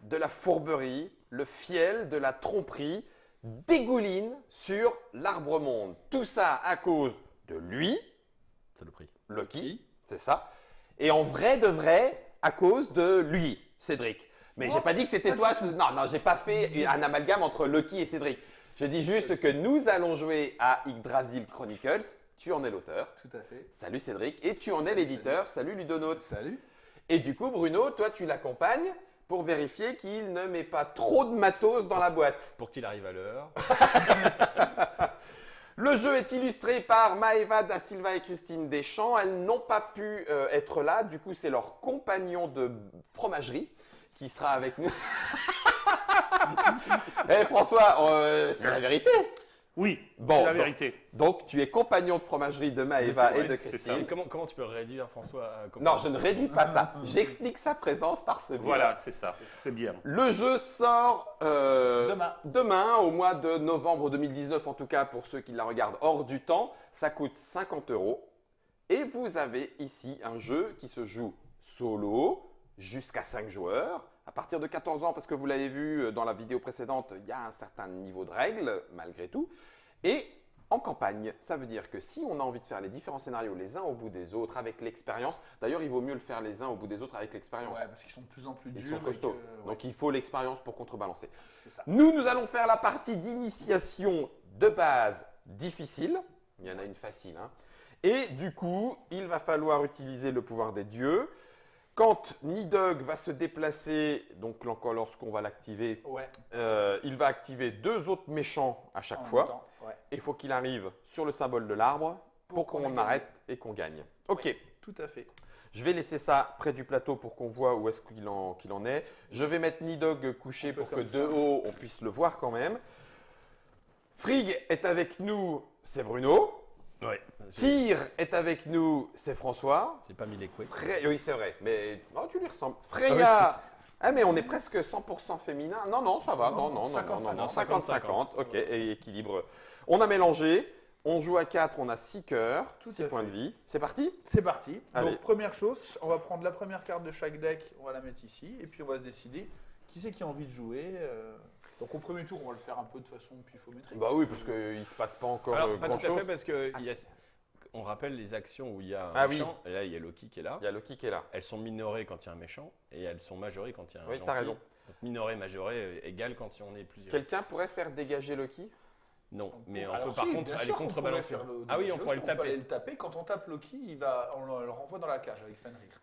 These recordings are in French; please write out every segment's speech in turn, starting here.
de la fourberie, le fiel de la tromperie dégouline sur l'arbre monde. Tout ça à cause de lui, Saloperie. Loki, c'est ça. Et en vrai de vrai, à cause de lui, Cédric. Mais j'ai pas dit que c'était toi. Non, j'ai pas fait un amalgame entre Loki et Cédric. Je dis juste que nous allons jouer à Yggdrasil Chronicles. Tu en es l'auteur. Tout à fait. Salut Cédric. Et tu en es l'éditeur. Salut Ludonaute. Salut. Et du coup, Bruno, toi, tu l'accompagnes pour vérifier qu'il ne met pas trop de matos dans la boîte. Pour qu'il arrive à l'heure. Le jeu est illustré par Maëva da Silva et Christine Deschamps. Elles n'ont pas pu être là. Du coup, c'est leur compagnon de fromagerie qui sera avec nous. Eh François, c'est la vérité. Oui, Bon, c'est la donc- vérité. Donc, tu es compagnon de fromagerie de Maëva Mais et de c'est Christine. Comment tu peux réduire, François Non, je ne réduis pas ça. J'explique sa présence par ce biais. Voilà, c'est ça. C'est bien. Le jeu sort Demain. au mois de novembre 2019, en tout cas pour ceux qui la regardent hors du temps. Ça coûte 50 €. Et vous avez ici un jeu qui se joue solo, jusqu'à 5 joueurs. À partir de 14 ans, parce que vous l'avez vu dans la vidéo précédente, il y a un certain niveau de règles, malgré tout. Et en campagne, ça veut dire que si on a envie de faire les différents scénarios les uns au bout des autres avec l'expérience, d'ailleurs il vaut mieux le faire les uns au bout des autres avec l'expérience. Ouais, parce qu'ils sont de plus en plus Ils durs. sont costauds. et que, ouais, Donc il faut l'expérience pour contrebalancer. c'est ça. Nous allons faire la partie d'initiation de base difficile. Il y en a une facile. Hein. Et du coup, il va falloir utiliser le pouvoir des dieux. Quand Nidhogg va se déplacer, donc encore lorsqu'on va l'activer, Ouais. il va activer 2 autres méchants à chaque en même fois. temps, ouais. Et il faut qu'il arrive sur le symbole de l'arbre pour qu'on qu'on ait arrête et qu'on gagne. Ok. Tout à fait. Je vais laisser ça près du plateau pour qu'on voit où est-ce qu'il en est. Je vais mettre Nidhogg couché Un peu pour que comme de ça. haut, on puisse le voir quand même. Frigg est avec nous, c'est Bruno. Ouais. Tyr est avec nous, c'est François. J'ai pas mis les couettes. Oui, c'est vrai, mais oh, tu lui ressembles. Ah Freya. Ah, mais on est presque 100% féminin. Non, ça va. Non, 50-50. 50-50. Ok, et équilibre. On a mélangé. On joue à 4, on a 6 cœurs, Tout 6 à points fait. de vie. C'est parti? C'est parti. Allez. Donc, première chose, on va prendre la première carte de chaque deck, on va la mettre ici, et puis on va se décider qui c'est qui a envie de jouer. Donc, au premier tour, on va le faire un peu de façon pifométrique. Bah oui, parce qu'il ne se passe pas encore Alors, pas tout à grand-chose. fait parce que on rappelle les actions où il y a un Ah oui. méchant. Et là, il y a Loki qui est là. Il y a Loki qui est là. Elles sont minorées quand il y a un méchant et elles sont majorées quand il y a un Oui, gentil. t'as raison. Donc minoré, majoré égale quand on est plusieurs. Quelqu'un pourrait faire dégager Loki? Non, mais on Alors peut par si, contre bien aller sûr qu'on contrebalancer. pourrait faire le Ah oui, on dégager, pourrait le peut aller taper. le taper. Quand on tape Loki, on le renvoie dans la cage avec Fenrir.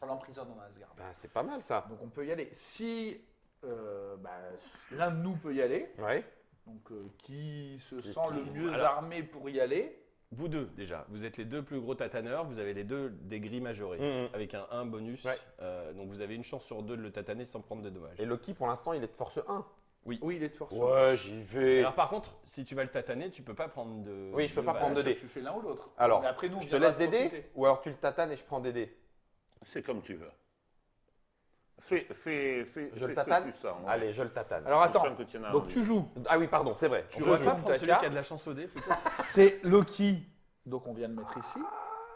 On l'emprisonne dans Asgard. Ben, c'est pas mal ça. Donc on peut y aller. Si l'un de nous peut y aller, Ouais. donc qui se Qui- sent le mieux alors- armé pour y aller, Vous deux déjà, vous êtes les deux plus gros tataneurs, vous avez les deux des grilles majorées Mhm. avec un 1 bonus. Ouais. Donc vous avez une chance sur 2 de le tataner sans prendre de dommages. Et Loki, pour l'instant, il est de force 1. oui, il est de force. Ouais, j'y vais. Alors par contre, si tu vas le tataner, tu peux pas prendre de. Oui, je peux pas balles. prendre de Soit dés. Tu fais l'un ou l'autre. Alors, Mais après, nous, on je te viendra laisse des dés profiter. ou alors tu le tatanes et je prends des dés. C'est comme tu veux. Fais Je le ce que tatane tu sens, ouais. Allez, je le tatane. Alors Je attends, sens que tu en as donc envie. tu joues. Ah oui, pardon, c'est vrai. Tu On va rejoues pas ta prendre celui carte. qui a de la chance au dé plutôt. C'est Loki. Donc on vient de mettre ici.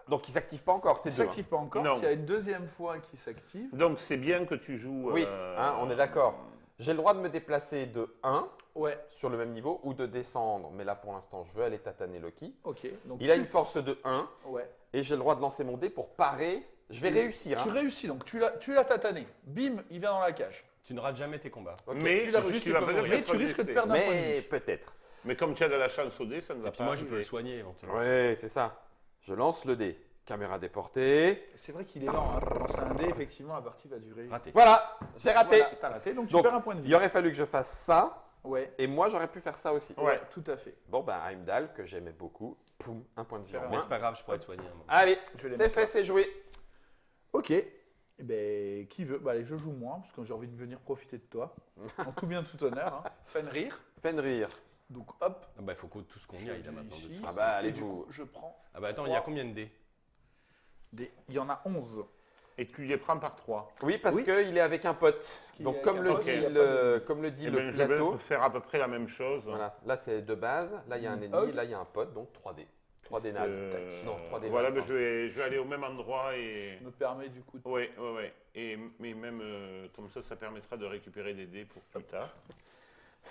Donc il s'active pas encore, c'est Il ne deux. s'active pas encore. Non. S'il y a une deuxième fois qui s'active, Donc c'est bien que tu joues. Oui, hein, on est d'accord. J'ai le droit de me déplacer de 1 ouais, sur le même niveau ou de descendre. Mais là, pour l'instant, je veux aller tataner Loki. ok. Donc Il a tu- une force de 1 Ouais. et j'ai le droit de lancer mon dé pour parer. Je vais réussir. Tu Hein. réussis, donc tu l'as tatané. Bim, il vient dans la cage. Tu ne rates jamais tes combats. Ok. Mais Tu l'as tu juste, vas tu peux peut-être mourir. être Mais tu risques de blessé. perdre un point de Mais vie. peut-être. Mais comme tu as de la chance au dé, ça ne va Et pas. puis moi, je peux le arriver. soigner éventuellement. Ouais, c'est ça. Je lance le dé. Caméra déportée. C'est vrai qu'il est lent. Hein. Quand c'est un dé, effectivement, la partie va durer. Raté. Voilà, j'ai raté. Voilà, t'as raté, donc tu Donc, perds un point de il vie. aurait fallu que je fasse ça Ouais, et moi j'aurais pu faire ça aussi. ouais, tout à fait. Bon, ben Heimdall, que j'aimais beaucoup, poum, un point de vie en Faire Mais moins. c'est pas grave, je pourrais te soigner. un moment. Allez, Je vais les c'est mettre fait, là. c'est joué. Ok. Eh ben, qui veut? Bah, allez, je joue moi, parce que j'ai envie de venir profiter de toi. En tout bien, tout honneur. Hein. Fenrir. Fenrir. Donc, hop. Ah bah, il faut que tout ce qu'on y a, il a maintenant de ici. toute Ah façon. bah, Et allez, du vous. coup, je prends Ah bah attends, il y a combien de dés? Il y en a 11. Et tu les prends par 3. Oui, parce Oui. qu'il est avec un pote. qu'il Donc, est comme avec le, un pote, dit il y a le, pas de- comme le dit Eh le bien, je vais plateau. faire à peu près la même chose. Voilà, là c'est de base, là il y a un ennemi, Hog. là il y a un pote, donc 3D. 3 des nazes. Non, 3 des Voilà, nazes. mais je vais aller au même endroit et. Je me permets du coup de... Oui, oui, oui. Et mais même comme ça permettra de récupérer des dés pour plus tard.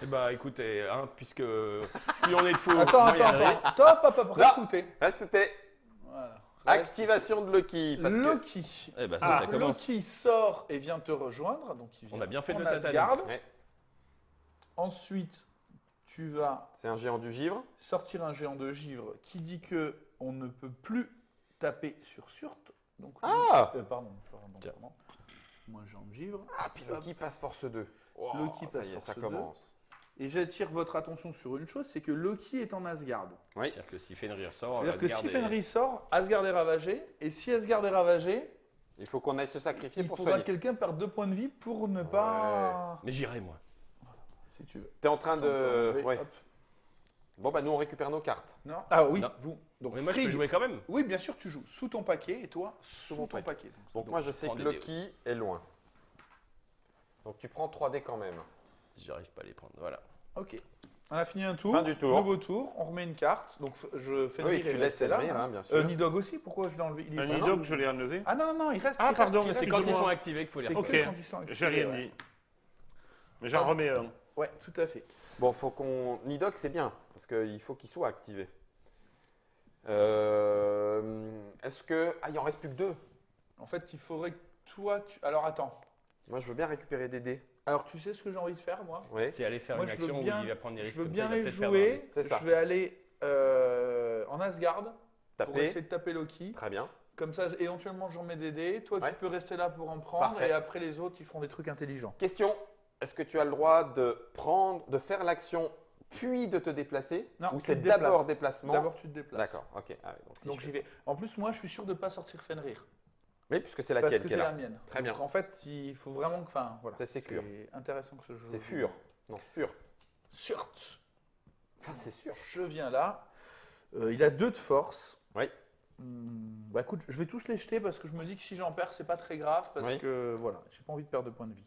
Eh bah écoutez, hein, puisque plus on est de fous, Attends, moins il y a de rire. attends, reste Non. touté. Reste tout est. Voilà. Activation de Loki. Parce que Loki. Eh bah ça commence. Loki sort et vient te rejoindre. Donc il vient On a bien fait de en le tataner. Asgard. Ouais. Ensuite, tu vas c'est un géant du givre. sortir un géant de givre qui dit que on ne peut plus taper sur Surt. Donc, Ah pardon. Tiens. Moi, géant de givre. Ah, puis Loki passe force 2. Wow, Loki ça passe y est, force ça 2. commence. Et j'attire votre attention sur une chose, c'est que Loki est en Asgard. Oui. C'est-à-dire que si Fenrir sort, C'est-à-dire que Asgard si est- Fenrir sort, Asgard est ravagé. Et si Asgard est ravagé, Il faut qu'on aille se sacrifier il pour faudra soigner. que quelqu'un perde 2 points de vie pour ne pas... Mais j'irai moi. Si tu veux. T'es en train Ça, on peut de. enlever, Ouais. hop. Bon, bah, nous, on récupère nos cartes. Non. Ah oui, Non. vous. Donc, Mais moi je peux Frigg. jouer quand même. Oui, bien sûr, tu joues sous ton paquet et toi sous mon ton paquet. paquet. Donc, Donc, moi, je je sais prends que des dés Loki est loin. Donc, tu prends 3 dés quand même. J'arrive pas à les prendre. Voilà. Ok. On a fini un tour. Fin du tour. Nouveau tour. On remet une carte. Donc je fais Oui, tu laisses là. Fenrir, hein, bien sûr. Nidog aussi. Pourquoi je l'ai enlevé? Il est Un pas- Nidog, je l'ai enlevé. Ah non, il reste. Ah, il reste, pardon, il mais reste. C'est quand ils Excuse-moi. sont activés qu'il faut les C'est récupérer. que quand ils sont activés, J'ai rien ouais. dit. Mais j'en remets un. Ouais, tout à fait. Bon, faut qu'on. Nidog, c'est bien, parce qu'il faut qu'il soit activé. Est-ce que. Ah, il en reste plus que 2. En fait, il faudrait que toi, Alors attends. Moi, je veux bien récupérer des dés. Alors tu sais ce que j'ai envie de faire moi? Oui. C'est aller faire Moi, une je veux action où bien- il va prendre des risques. Je veux comme bien ça, il va les peut-être perdre un jouer. dé. C'est ça. Je vais aller en Asgard pour Taper. essayer de taper Loki. Très bien. Comme ça, éventuellement, j'en mets des dés. Toi, Ouais. tu peux rester là pour en prendre. Parfait. Et après, les autres, ils feront des trucs intelligents. Question. Est-ce que tu as le droit de faire l'action puis de te déplacer? Non, Ou tu c'est te déplaces. d'abord déplacement? D'abord, tu te déplaces. D'accord, ok. Ah ouais, si Donc je j'y fais vais. En plus, moi, je suis sûr de ne pas sortir Fenrir. Oui, puisque c'est la Parce tienne que qui est c'est là. la mienne. Très bien. Donc en fait, il faut vraiment que. Enfin, voilà. C'est sûr. intéressant que ce jeu. C'est fur. Non, fur. Surt. Ça, c'est sûr. Je viens là. Il a 2 de force. Oui. Bah écoute, je vais tous les jeter parce que je me dis que si j'en perds, c'est pas très grave parce Oui. que voilà, j'ai pas envie de perdre de points de vie.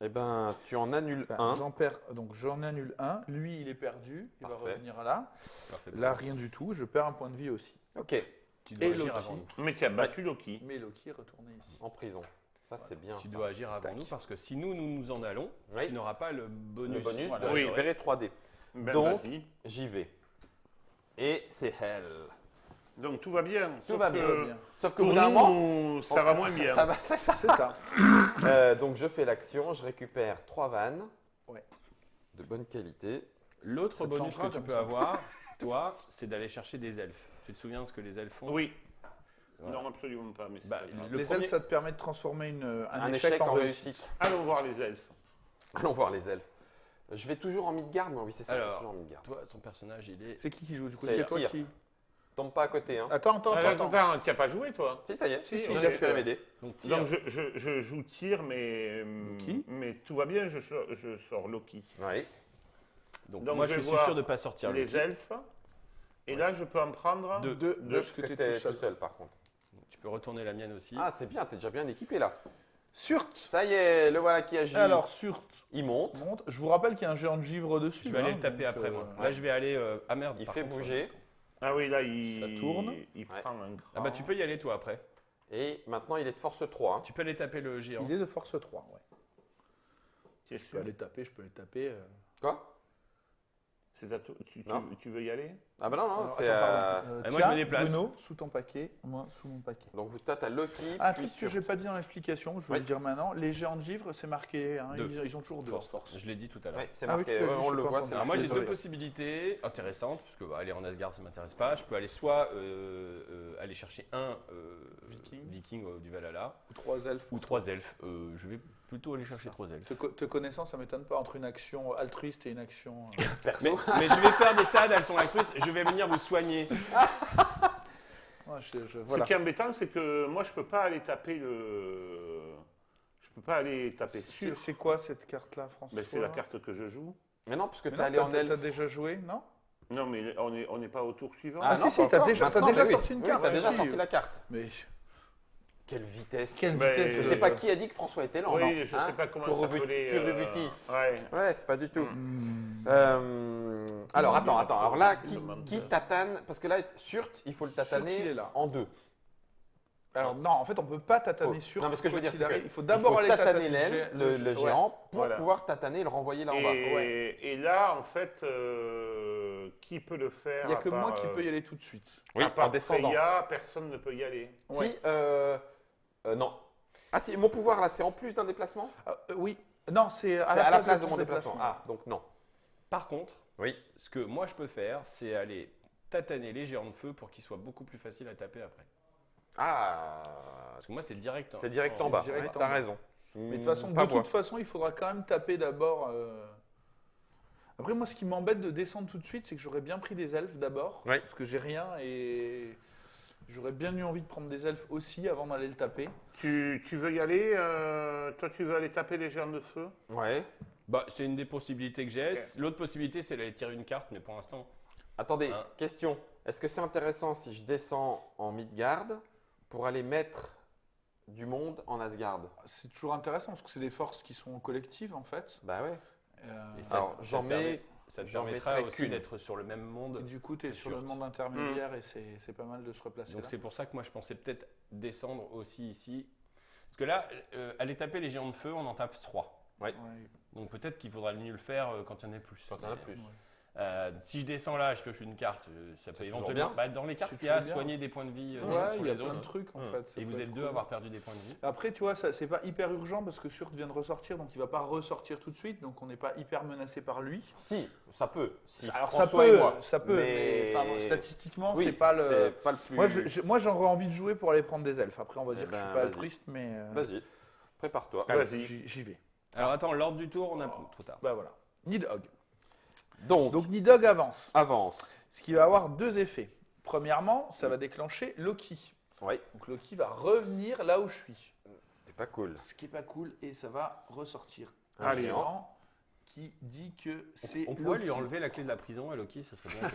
Eh ben, tu en annules Enfin, un. j'en perds, donc j'en annule un. Lui, il est perdu. Il va Parfait. revenir là. Parfait. Là, rien du tout. Je perds un point de vie aussi. Ok. Tu dois Et agir Loki. avant nous. Mais tu as battu Loki. Mais Loki est retourné ici. En prison. Ça, c'est bien. Tu ça. dois agir avant Tac. nous parce que si nous nous en allons, Oui. tu n'auras pas le bonus. Le bonus Voilà, de Oui. récupérer 3 dés. Ben, Donc- vas-y. J'y vais. Et c'est hell. Donc tout va bien. Tout sauf va que bien. bien. Sauf que au Pour bout d'un moment. nous, ça va moins bien. Ça va, c'est ça. C'est ça. Donc je fais l'action, je récupère 3 vannes. Ouais. De bonne qualité. L'autre Ça te bonus changera que tu comme peux ça. avoir, toi, c'est d'aller chercher des elfes. Tu te souviens de ce que les elfes font? Oui. Voilà. Non, absolument pas. Mais c'est Bah, pas grave. le Les premier- elfes, ça te permet de transformer un Un échec en réussite. Allons voir les elfes. Allons voir les elfes. Je vais toujours en Midgard, moi, oui, c'est ça. je vais Alors, toujours en Midgard. Toi, ton personnage, il est. C'est qui joue du coup? C'est C'est toi Tyr. qui. Tombe pas à côté, hein. Attends. Tu n'as pas joué, toi? Si, ça y est. Si, j'ai ok. récupéré mes dés. Donc, Tyr. Donc je joue tir, Loki. mais tout va bien, je sors Loki. Oui. Donc, Donc, moi, je je vais suis voir sûr de ne pas sortir les Loki. elfes. Et là, je peux en prendre Deux. Deux, De parce ce que que t'es t'es tout tout seul, par contre. Tu peux retourner la mienne aussi. Ah, c'est bien, t'es déjà bien équipé là. Surt. Ça y est, le voilà qui agit. Alors, Surt Il monte, monte. Je vous rappelle qu'il y a un géant de givre dessus. Je vais aller hein, le taper donc, après, moi. ouais. Là, je vais aller. Ah merde. il par fait contre, bouger. Ah oui, là, il Ça tourne. Il Ouais. prend un cran. Ah bah, tu peux y aller, toi, après. Et maintenant, il est de force 3. hein. Tu peux aller taper le géant. Il est de force 3, ouais. Tiens, Je peux aller taper, Quoi c'est à toi. Non. Tu veux y aller? Ah bah non, non, Alors, c'est... attends, pardon. Et moi, je me déplace. Bruno, sous ton paquet, moi, sous mon paquet. Donc vous t'as Loki, Ah, un puis truc que sur... j'ai pas dit dans l'explication, je vais Oui. le dire maintenant. Les géants de givre, c'est marqué, hein, Deux. ils ont toujours deux. Force. Je l'ai dit tout à l'heure. Ouais, c'est Ah oui, marqué, tu l'as dit, on je le sais pas voit. entendu. c'est Alors moi j'ai Désolé. deux possibilités intéressantes, parce que aller en Asgard ça m'intéresse pas. Je peux aller soit aller chercher un viking du Valhalla, Ou trois elfes. ou 3 elfes. Je vais plutôt aller chercher 3 elfes. Te connaissant, ça m'étonne pas entre une action altruiste et une action. perso. Mais je vais faire des tas d'elles sont altruistes, je vais venir vous soigner. Ouais, Ce voilà. qui est embêtant, c'est que moi, je peux pas aller taper le. Je peux pas aller taper sur. C'est quoi cette carte-là, François? Ben, c'est la carte que je joue. Mais non, parce que Mais t'es non, allé en T'as elfe. déjà joué, non? Non, mais on n'est pas au tour suivant. Ah, non, si, pas t'as encore. déjà Maintenant, bah oui. sorti une Oui, carte. t'as déjà si. sorti la carte. Mais Quelle vitesse. quelle Ben, vitesse Je de- sais pas qui a dit que François était lent. non Oui, je Hein sais pas comment Kurubuti. s'appelait. Kurubuti. Ouais. Ouais, pas du tout. Hmm. Alors, attends. Alors là, Je demande. qui tatane? Parce que là, Surt, il faut le Surt, il tataner est là. en deux. Alors non, en fait, on peut pas tataner Faut- sur. Non, mais ce que je veux quoi dire, qu'il c'est arrive. que il faut d'abord aller tataner tataner le ouais. géant pour Voilà. pouvoir tataner et le renvoyer là en bas. Et là, en fait, qui peut le faire Il n'y a à que part, moi qui peux y aller tout de suite. Oui, à part en descendant. Freya, personne ne peut y aller. Ouais. Si, non. Ah si, mon pouvoir là, c'est en plus d'un déplacement? Oui. Non, c'est C'est à la place de ton mon déplacement. Ah, donc non. Par contre, Oui. ce que moi je peux faire, c'est aller tataner les géants de feu pour qu'ils soient beaucoup plus faciles à taper après. Ah, Parce que moi, c'est direct. c'est direct en bas. direct Ouais, en T'as bas. raison. Mais de toute Pas moi. façon, il faudra quand même taper d'abord. Après, moi, ce qui m'embête de descendre tout de suite, c'est que j'aurais bien pris des elfes d'abord, Ouais. parce que j'ai rien et j'aurais bien eu envie de prendre des elfes aussi avant d'aller le taper. Tu veux y aller toi, tu veux aller taper les géants de feu? Ouais. Bah, c'est une des possibilités que j'ai. Ok. L'autre possibilité, c'est d'aller tirer une carte, mais pour l'instant. Attendez, Hein. question. Est-ce que c'est intéressant si je descends en Midgard pour aller mettre du monde en Asgard? C'est toujours intéressant parce que c'est des forces qui sont collectives en fait. Bah ouais. Euh, Et ça, Alors, j'en te permet- mets- ça te j'en permettra mettrai aussi qu'une. d'être sur le même monde. et du coup, tu es c'est sur sûr. le monde intermédiaire et c'est pas mal de se replacer Donc là. c'est pour ça que moi je pensais peut-être descendre aussi ici. Parce que là, aller taper les géants de feu, on en tape 3. Ouais. Donc peut-être qu'il faudra mieux le faire quand il y en a plus. Quand il y en a Mais, plus. si je descends là, je pioche une carte, ça peut toujours éventuellement. bien. Bah, dans les cartes, C'est il y a toujours bien. soigner des points de vie Ouais, sur il y a les plein de autres. trucs en Hum. fait. ça Et peut vous être êtes deux cool. à avoir perdu des points de vie. Après, tu vois, c'est pas hyper urgent parce que Surt vient de ressortir, donc il va pas ressortir tout de suite, donc on n'est pas hyper menacé par lui. Si, ça peut. Si Alors ça François et peut, moi. mais enfin, bon, statistiquement, Oui, c'est pas le. c'est pas le plus. Moi, j'aurais envie de jouer pour aller prendre des elfes. Après, on va Eh dire que je ben, suis pas vas-y. altruiste, mais Vas-y, prépare-toi. Vas-y. j'y vais. Alors attends, l'ordre du tour, on a trop tard. Bah voilà. Nidhogg. Donc, Donc Nidhogg avance, avance. ce qui va avoir deux effets. Premièrement, ça va déclencher Loki. Oui, Donc Loki va revenir là où je suis. c'est pas cool. Ce qui est pas cool, et ça va ressortir Un un géant. géant qui dit que c'est On pourrait Loki. lui enlever la clé de la prison à Loki, ça serait bien.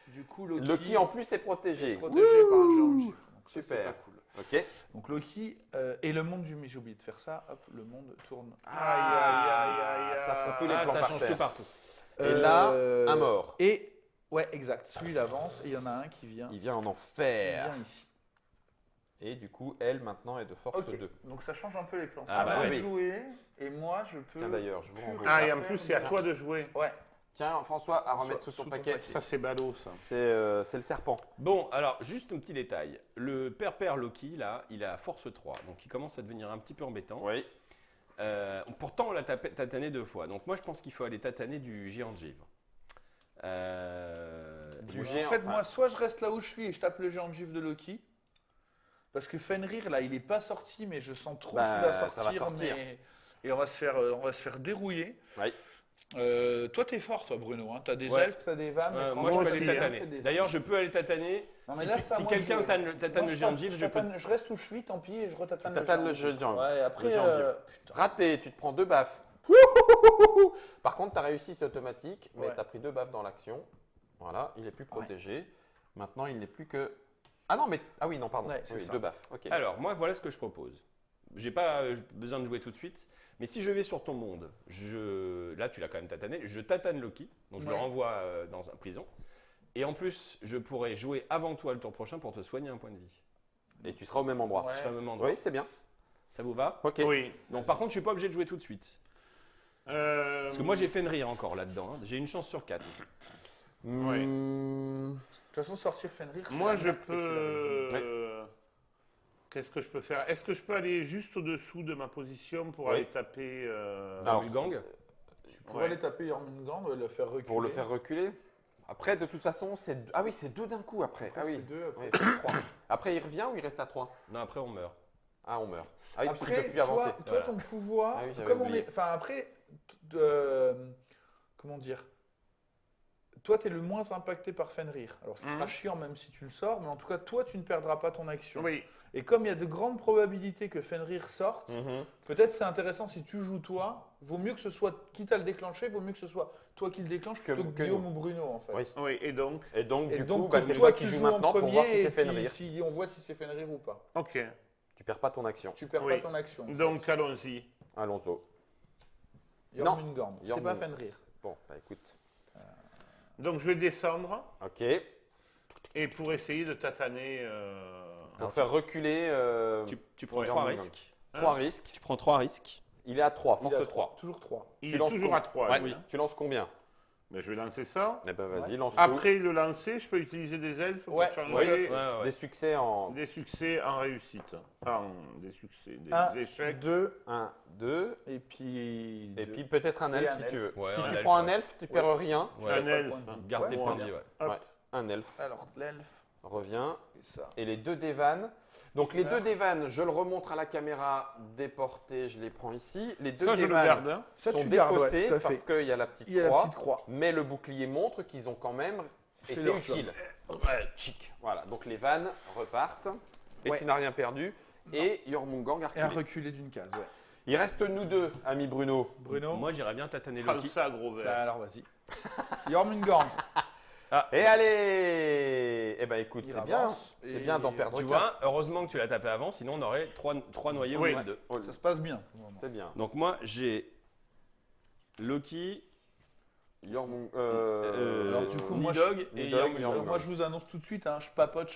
Du coup, Loki, Loki en plus est protégé. est protégé par un géant de gifle. Donc ça, Super. c'est pas cool. Ok. Donc Loki et le monde du... Mais j'ai oublié de faire ça. Hop, le monde tourne. Ça font tous les Ah, plans ça par change terre. tout partout. Et là, Euh, un mort. Et ouais, exact. Celui il avance et il y en a un qui vient. Il vient en Il enfer. vient ici. Et du coup, elle maintenant est de force Ok. 2. Donc ça change un peu les plans. Ah, Ça bah va oui. jouer et moi je peux. Tiens d'ailleurs, je vous renvoie. Ah, et en plus, c'est à toi de jouer. Ouais. Tiens, François, à remettre Sous sous ton ton paquet. paquet. Ça, c'est ballot, ça. C'est le serpent. Bon, alors, juste un petit détail. Le père Loki, là, il a force 3, donc il commence à devenir un petit peu embêtant. Oui. Pourtant, on l'a tatané 2 fois. Donc moi, je pense qu'il faut aller tataner du géant de givre. Du En géant. fait, moi, soit je reste là où je suis et je tape le géant de gifle de Loki. Parce que Fenrir, là, il est pas sorti, mais je sens trop Bah, qu'il va ça sortir. va sortir. Et on va se faire dérouiller. Oui. Toi, t'es fort, toi, Bruno. Hein. T'as des Ouais. elfes, t'as des vannes. mais moi, je peux franchement, aller t'as bien tataner. fait des vannes. D'ailleurs, je peux aller tataner. Non, mais Si, là, c'est à si moi de quelqu'un jouer. tatane Moi, le géant de givre, je peux. je reste où je suis, tant pis, et je retatane Tu tatanes le géant. Ouais, après, Le géant de givre. Raté, tu te prends 2 baffes. Par contre, tu as réussi, c'est automatique, mais Ouais. tu as pris 2 baffes dans l'action. Voilà, il est plus protégé. Maintenant, il n'est plus que. Ah non, mais. Ah oui, non, pardon. Ouais, c'est Oui, ça. 2 baffes. Ok. Alors, moi, voilà ce que je propose. J'ai pas besoin de jouer tout de suite, mais si je vais sur ton monde, là, tu l'as quand même tatané, je tatane Loki, donc je le Ouais. renvoie dans une prison. Et en plus, je pourrais jouer avant toi le tour prochain pour te soigner un point de vie. Et tu seras au même endroit. Ouais. Je serai au même endroit. Oui, c'est bien. Ça vous va? Ok. Oui. Donc, par contre, je suis pas obligé de jouer tout de suite. Parce que moi, j'ai Fenrir encore là-dedans. hein. J'ai une chance sur 4. Ouais. Hmm, De toute façon, sortir Fenrir, c'est Moi, la je merde que tu peux. l'as. Qu'est-ce que je peux faire? Est-ce que je peux aller juste au-dessous de ma position pour Oui. aller taper. Alors, le gang. Tu pourrais aller taper Jormungand et le faire reculer. pour le faire reculer. Après, de toute façon, c'est. Ah oui, c'est 2 d'un coup après. Après, Ah oui. c'est deux, après. Oui, c'est 3. Après, il revient ou il reste à 3? Non, après, on meurt. Ah, on meurt. Ah oui, parce qu'il ne Après, peut plus avancer. toi, Voilà. ton pouvoir, Ah oui, j'avais comme on oublié. est. Enfin, après, comment dire? Toi, tu es le moins impacté par Fenrir. Alors, ça sera chiant même si tu le sors, mais en tout cas, toi, tu ne perdras pas ton action. Oui. Et comme il y a de grandes probabilités que Fenrir sorte, Mhm. peut-être c'est intéressant si tu joues toi, vaut mieux que ce soit, quitte à le déclencher, vaut mieux que ce soit toi qui le déclenche plutôt que que Guillaume nous. ou Bruno en fait. Oui. Oui, et donc. Et donc, Et du donc coup, bah, que c'est toi toi qui tu joues joues en maintenant pour premier voir si et c'est puis Fenrir. si on voit si c'est Fenrir ou pas. Ok. Tu perds pas ton action. Tu perds Oui. pas ton action. Donc, allons-y. Allons-y. Jormungand, c'est Jormungand. pas Fenrir. Bon, bah écoute. Donc je vais descendre Ok. et pour essayer de tataner. Pour faire reculer. Tu prends Ouais, 3 non, non. risques. 3 risques. Tu prends 3 risques. Il est à 3, Il force a 3. Toujours 3. Il Tu est lances toujours combien? à 3. Ouais, lui, hein. tu lances combien? Mais je vais lancer ça. Eh ben vas-y, Ouais. lance tout. Après le lancer, je peux utiliser des elfes pour Ouais, changer ouais, Ouais. Des succès en des succès en réussite. Des succès, des 1, échecs. 2, 1, 2, et puis. et deux. puis peut-être un Et elfe un si elfe. tu veux. Ouais, si un tu elfe, prends un ouais. elfe, tu perds rien. Ouais. Un pas de elfe. point de vie. Garde tes Ouais, points de c'est vie, bien. ouais. Hop. Ouais, un elfe Alors, l'elfe, revient. et ça. Et les 2 dévannes. Donc les Super. 2 dévannes, je le remontre à la caméra déportée, je les prends ici. Les 2 Ça, je le dévannes garde. Hein. Ça, sont tu gardes, ouais, défaussées tout à fait. parce qu'il y a la petite Il y a la croix. petite croix. Mais le bouclier montre qu'ils ont quand même C'est été leur utiles. Ouais, chic. Voilà, donc les vannes repartent. Et Ouais. tu n'as rien perdu. Et Jormungand a Et à reculé. reculer d'une case, ouais. Il reste nous deux, ami Bruno. Bruno. Moi, j'irais bien tataner Prends Loki. ça, gros verre. Bah, alors, vas-y. Jormungand. Et allez. Eh ben écoute, Il c'est bien. avance C'est et bien d'en perdre Tu qu'un. vois, heureusement que tu l'as tapé avant, sinon on aurait 3 noyés au Oui. lieu de 2. Oh, Ça se passe bien. pour le moment. c'est bien. Donc moi, j'ai Loki, Alors, du coup, moi, Nidhogg je- et Nidhogg, Jormungand. Alors, moi, je vous annonce tout de suite, hein, je papote,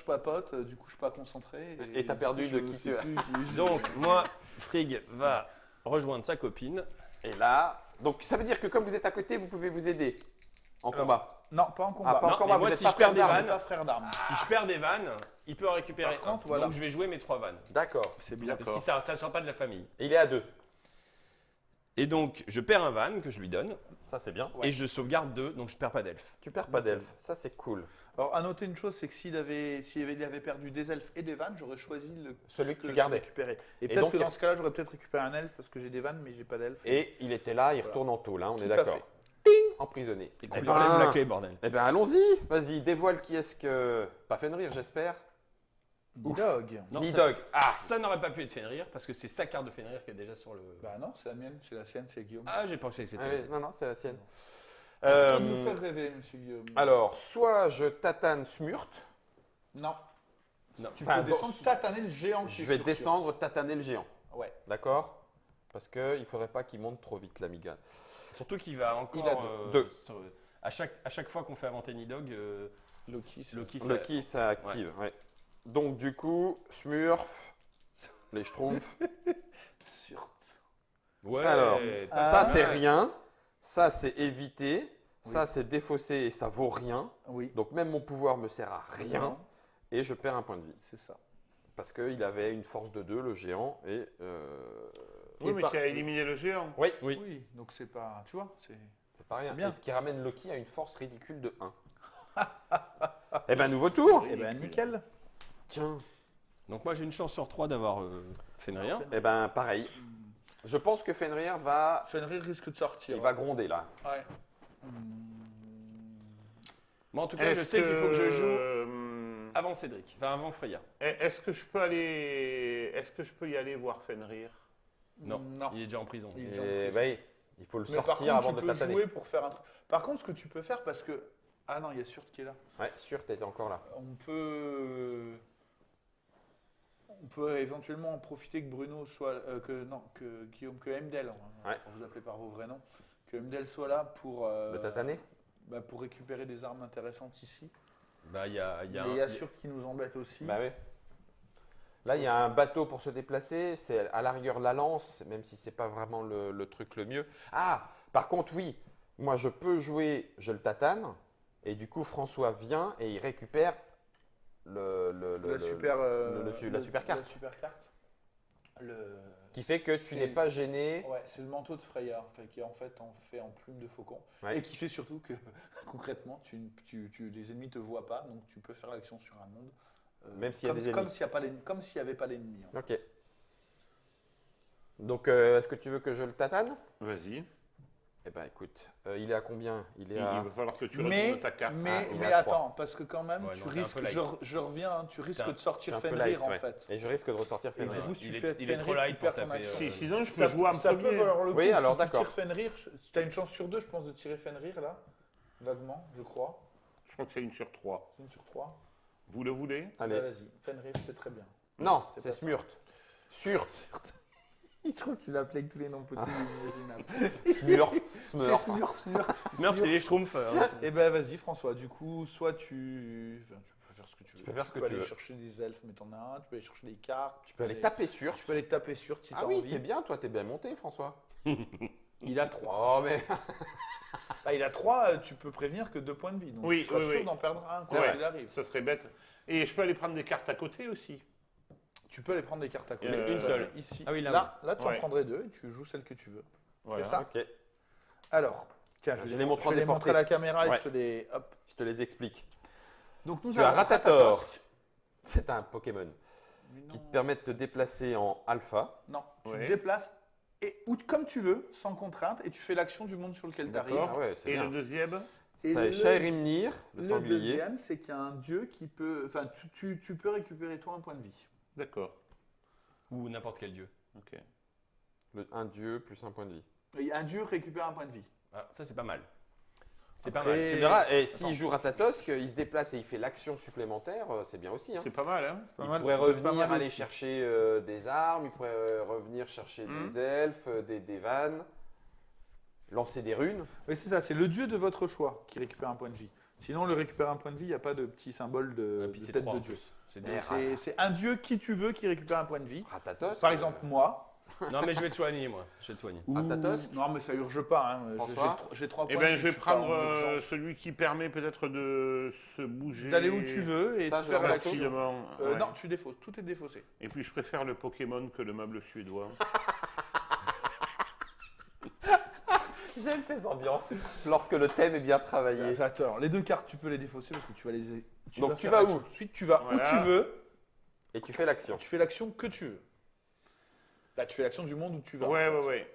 du coup, je suis pas concentré. Et t'as du perdu coup, de je qui sais tu- plus qui- Donc moi, Frigg va rejoindre sa copine. Et là, donc ça veut dire que comme vous êtes à côté, vous pouvez vous aider en Alors, combat. Non, pas en combat. Ah, pas en Non, combat, mais moi, vous êtes si pas je perds frère des d'armes. On vannes, n'est pas frère d'armes. Si je perds des vannes, il peut en récupérer Par contre, un. voilà. Donc je vais jouer mes 3 vannes. D'accord. C'est bien. Parce que ça ne sera pas de la famille. Et il est à 2. Et donc je perds un van que je lui donne. Ça c'est bien. Ouais. Et je sauvegarde 2, donc je perds pas d'elfe. Tu perds pas d'elfe. Ça c'est cool. Alors, à noter une chose, c'est que s'il avait perdu des elfes et des vannes, j'aurais choisi Celui que tu j'ai gardais. récupéré. Et peut-être donc, que il- dans ce cas-là, j'aurais peut-être récupéré un elfe parce que j'ai des vannes, mais j'ai pas d'elfe. Et il était là, il Voilà. retourne en taule, hein, on Tout est à d'accord. fait. Ping, emprisonné. Et Eh qu'on ben, enlève la clé, bordel. Eh ben allons-y, vas-y, dévoile qui est-ce que... Pas Fenrir j'espère. Nidhogg. Non, Nidhogg. Ah, Ça n'aurait pas pu être Fenrir parce que c'est sa carte de Fenrir qui est déjà sur le. Bah non, c'est la mienne, c'est la sienne, c'est Guillaume. Ah, j'ai pensé que c'était. allez, non, non, c'est la sienne. Toi de nous faire rêver, monsieur Guillaume. Alors, soit je tatane Smurt, Non. Non. Tu Enfin, peux bon, descendre, tataner le géant. qui je est vais sur- descendre tataner le géant. Ouais. D'accord? Parce qu'il ne faudrait pas qu'il monte trop vite, l'amiga. Surtout qu'il va encore. Il a deux. À chaque fois qu'on fait inventer Nidhogg, Loki. Loki, ça- Loki, ça active. Ouais. Donc, du coup, Smurf, les Schtroumpfs. Sur- Ouais. Alors, Ah. ça, c'est rien. Ça, c'est éviter. Ça, c'est défausser et ça vaut rien. Oui. Donc, même mon pouvoir me sert à rien. Non, Et je perds un point de vie. c'est ça. Parce qu'il avait une force de 2, le géant. Et. Oui, Et mais par- tu as éliminé le géant. Oui, Oui. Oui, donc c'est pas. Tu vois, c'est. c'est pas rien. C'est bien. Et ce qui ramène Loki à une force ridicule de 1. Eh ben, nouveau tour. Eh ben, nickel. Tiens. Donc moi j'ai une chance sur 3 d'avoir Fenrir. Alors, Eh ben, pareil. Je pense que Fenrir va. Fenrir risque de sortir. Il va gronder là. Ouais. Moi en tout cas je sais qu'il faut que je joue joue. avant Cédric, enfin avant Freya. Est-ce que je peux aller. Est-ce que je peux y aller voir Fenrir? Non, Non. il est déjà en prison. Il est Et déjà en prison. ben, il faut le Mais par sortir contre, avant de tu peux tataner. jouer pour faire un truc. Par contre, ce que tu peux faire, parce que. Ah non, il y a Surt qui est là. Ouais, sûr, t'étais encore là. On peut éventuellement en profiter que Bruno soit. Que Guillaume, que Emdel, on va Ouais. vous appeler par vos vrais noms, que Emdel soit là pour. De tataner. Pour récupérer des armes intéressantes ici. Bah il y a, Mais il y a Surt qui nous embête aussi. Bah oui. Là, il y a un bateau pour se déplacer. C'est à la rigueur la lance, même si c'est pas vraiment le truc le mieux. Ah, par contre, oui. Moi, je peux jouer, je le tatane. Et du coup, François vient et il récupère la super carte. La super carte. Qui fait que tu C'est- n'es pas gêné. Ouais, c'est le manteau de Freya, qui en fait en fait en plume de faucon. Ouais. Et qui fait surtout que concrètement, les ennemis ne te voient pas, donc tu peux faire l'action sur un monde. Même s'il y a comme, des comme ennemis. s'il n'y avait pas l'ennemi. En fait. Ok. Donc, est-ce que tu veux que je le tatane? Vas-y. Eh ben, écoute, il est à combien? Il est Il à. va falloir que tu Mais, retournes ta carte. mais, il est mais à trois. attends, parce que quand même, Ouais, tu non, t'es un risques, peu light. je reviens, hein, tu risques T'es un- de sortir je suis un peu Fenrir light, en ouais. fait. Et je risque de ressortir Et du Fenrir. coup, si Il tu est- fais il est Fenrir, trop light tu perds pour ton taper, action. Si, sinon, je peux Ça jouer en ça peut premier. valoir le coup. Oui, alors, si tu d'accord. tires Fenrir, tu as une chance sur 2, je pense, de tirer Fenrir là, vaguement, je crois. Je crois que c'est une sur 3. C'est une sur 3. Vous le voulez? Allez. Vas-y, Fenrir, c'est très bien. Non, C'est c'est pas ça. Smurt. Sur. Je crois que tu l'appelais avec tous les noms possibles et imaginables. Smurf. C'est Smurf. Smurf. Smurf, c'est les Schtroumpfs. Eh ben vas-y François, du coup, soit tu peux faire ce que tu veux. Tu peux faire ce que peux tu aller veux. chercher des elfes, mais t'en as un. Tu peux aller chercher des cartes. Tu peux aller taper sur. Tu peux aller taper sur si Ah t'as oui, envie. t'es bien, toi, t'es bien monté, François. Il a 3. Oh, mais. Il a 3, tu peux prévenir que 2 points de vie. Donc Oui, tu seras oui, sûr oui. d'en perdre un quand Ouais. il arrive. Ça serait bête. Et je peux aller prendre des cartes à côté aussi. Tu peux aller prendre des cartes à côté. Mais une seule. Ici. Ah oui, là, là tu en Ouais. prendrais 2 et tu joues celle que tu veux. Voilà. C'est ça. Ok, Alors, tiens, Je je les vais montre en les montrer à la caméra Ouais. et je te les. Hop. je te les explique. Donc nous Tu as avons Ratator. C'est un Pokémon Mais qui non. te permet de te déplacer en alpha. Non, tu Ouais. te déplaces ou comme tu veux, sans contrainte, et tu fais l'action du monde sur lequel tu arrives. D'accord. Ah ouais, c'est Et bien. le deuxième Et Ça est Shairimnir, le le sanglier. deuxième, c'est qu'il y a un dieu qui peut. Enfin, tu peux récupérer toi un point de vie. D'accord. Ou n'importe quel dieu. Ok. Un dieu plus un point de vie. Et un dieu récupère un point de vie. Ah, ça, c'est pas mal. C'est pas Après- mal. Tu verras, et Attends. s'il joue Ratatosk, il se déplace et il fait l'action supplémentaire, c'est bien aussi. Hein. C'est pas mal, hein. Pas Il mal, pourrait ça peut être pas revenir mal aller aussi. chercher des armes, il pourrait revenir chercher des elfes, des vannes, lancer des runes. Oui, c'est ça, c'est le dieu de votre choix qui récupère un point de vie. Sinon, le récupérer un point de vie, il n'y a pas de petit symbole Et de, puis de c'est tête 3 de en dieu. plus. C'est Mais deux. C'est un dieu qui tu veux qui récupère un point de vie. Ratatosk. Par exemple, moi. Non, mais je vais te soigner, moi. Je vais te soigner. ou- Ratatosk. Non, mais ça urge pas. Hein. François. J'ai 3 points Eh de bien, vie, je vais suis pas en prendre urgence. celui qui permet peut-être de se bouger. D'aller où tu veux et Ça, de je faire le l'action. facilement. Ouais. Non, tu défausses, tout est défaussé. Et puis, je préfère le Pokémon que le meuble suédois. J'aime ces ambiances lorsque le thème est bien travaillé. Attends, les 2 cartes, tu peux les défausser parce que tu vas les. Donc, tu faire vas l'action où tout de suite, tu vas Voilà. où tu veux, Et tu fais l'action. tu fais l'action que tu veux. Là, tu fais l'action du monde où tu vas. Ouais, en fait. ouais, ouais.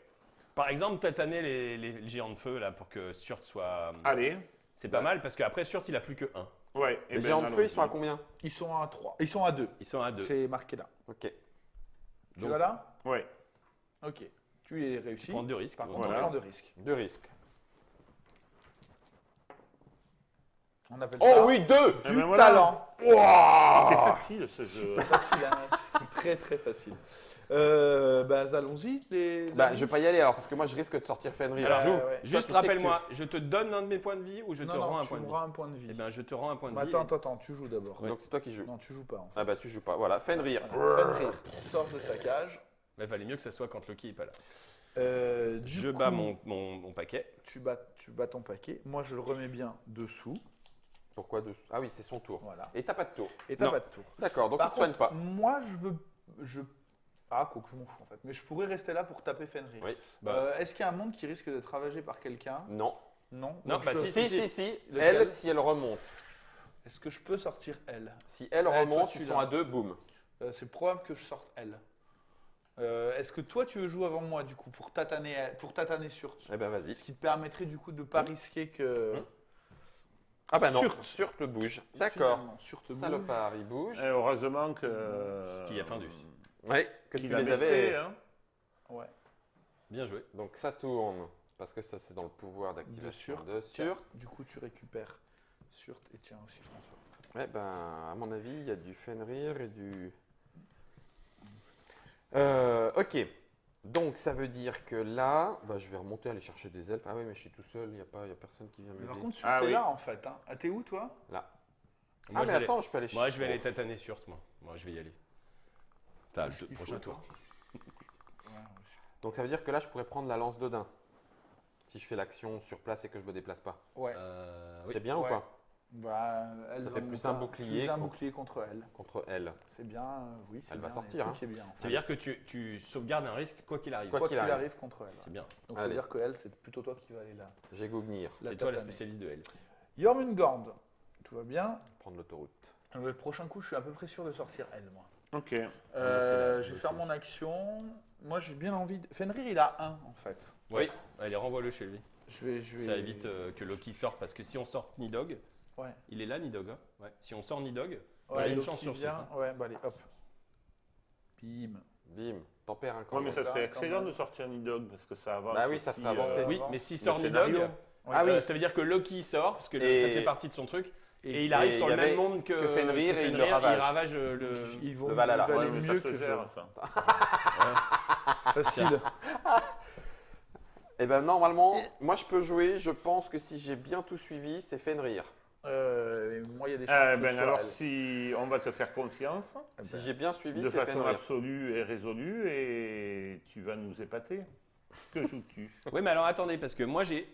Par exemple, tataner les géants de feu là pour que Surt soit. Allez. C'est pas mal parce qu'après Surt il a plus que 1. Ouais. eh Les ben, géants de feu, ils sont à allons-y. combien? Ils sont à 3. Ils sont à 2. Ils sont à 2. C'est marqué là. Ok. Tu Donc- vas là Ouais. Ok. Tu les réussis. Tu prends 2 risques. Par donc contre, Voilà. on prend 2 risques. 2 risques. On appelle Oh ça oui, 2! Eh du ben voilà. talent. C'est facile, ce jeu. C'est facile, hein. C'est très très facile. Allons-y. Les Bah, amis. je vais pas y aller alors parce que moi je risque de sortir Fenrir. Alors, Joue. ouais. Juste Toi, tu sais rappelle-moi, je te donne un de mes points de vie ou je te Non, rends un tu point de vie? auras un point de vie. Eh bien, je te rends un point de Mais vie. attends, tu joues d'abord. Donc c'est toi qui joues. Non, tu joues pas en fait. Ah bah tu joues pas. Voilà, Fenrir. Voilà. Fenrir sort de sa cage. Mais valait mieux que ça soit quand Loki est pas là. Du Je coup, bats mon paquet. Tu bats ton paquet. Moi, je le remets bien dessous. Pourquoi dessous? Ah oui, c'est son tour. Voilà. Et t'as pas de tour. Et t'as Non. pas de tour. D'accord, donc Par tu te soignes contre, pas. moi, Ah, quoi que je m'en fous en fait. Mais je pourrais rester là pour taper Fenrir. Oui. Est-ce qu'il y a un monde qui risque d'être ravagé par quelqu'un? Non. Non. Non, Donc bah je- Si. Lequel? Elle, si elle remonte. Est-ce que je peux sortir elle? Si elle Ouais, remonte, toi, tu ils sont l'as. à 2, boum. C'est probable que je sorte elle. Est-ce que toi tu veux jouer avant moi du coup pour tataner sur Eh ben vas-y. ce qui te permettrait du coup de ne pas risquer que. Ah bah non, Surt. Surt le bouge. D'accord. Finalement, sur te bouge. Salopard, il bouge. Eh, heureusement que. Qui a Findus. Oui, que tu Qu'il les avait avais. fait, hein. Ouais. Bien joué. Donc ça tourne. Parce que ça, c'est dans le pouvoir De d'activation Surt. de Tiens, Surt. du coup tu récupères Surt et tiens aussi François. Ouais, ben, à mon avis, il y a du Fenrir et du. Ok. Donc, ça veut dire que là, bah, je vais remonter aller chercher des elfes. Ah oui, mais je suis tout seul, il n'y a personne qui vient Mais par m'aider. contre Surt Ah est oui. là en fait. Hein. Ah, t'es où toi? Là. Moi, Ah, je mais vais aller- attends, je peux aller chercher. Moi, je vais aller tataner Surt, moi. Moi, je vais y aller. T'as le Qu'est-ce qu'il prochain faut, tour. Donc, ça veut dire que là, je pourrais prendre la lance d'Odin. Si je fais l'action sur place et que je me déplace pas. Ouais. Oui. C'est bien ou Ouais. pas? Bah, elle Ça va fait me plus faire un bouclier Plus un contre- bouclier contre elle. Contre elle. C'est bien, oui. c'est Elle va bien, sortir, il y a un hein. truc qui est bien, en fait. Ça veut dire que tu sauvegardes un risque quoi qu'il arrive. Quoi Quoi qu'il qu'il arrive. arrive contre elle. C'est bien. Donc ça veut Allez. dire que elle, c'est plutôt toi qui vas aller là. J'ai Gognir. C'est toi la spécialiste de elle. Jormungand, tout va bien. Prendre l'autoroute. Le prochain coup, je suis à peu près sûr de sortir elle, moi. Ok. c'est la- Je vais faire mon action. Moi, j'ai bien envie de. Fenrir, il a 1 en fait. Oui. Allez, renvoie-le chez lui. Je vais. Ça évite que Loki sorte parce que si on sort Nidog, Ouais. il est là Nidog. Hein. Ouais. Si on sort Nidog, Ouais, j'ai une Loki chance sur vient. 6. hein. Ouais, bah allez, hop. Bim. Bim. T'en perds un Ouais, camp. mais ça Quand serait même. excellent de sortir Nidog parce que ça avance. Bah oui, ça aussi, ferait avancer. Oui, avant. mais s'il sort Le Nidog, scénario. Ah oui. ça veut dire que Loki sort parce que Et- ça fait partie de son truc. Et il et arrive sur il y le même avait monde que Fenrir et il le Fenrir, ravage. il ravage le. Ils vont le Valhalla. valait Ouais, mais mieux ça se que gère, je. ça. Facile. Eh ben normalement, moi je peux jouer. Je pense que si j'ai bien tout suivi, c'est Fenrir. Moi, il y a des chances que ce soit Alors, elle. si on va te faire confiance, Si j'ai bien suivi, de c'est façon Fenrir. absolue et résolue, et tu vas nous épater. Que joues-tu? Oui, mais alors attendez, parce que moi j'ai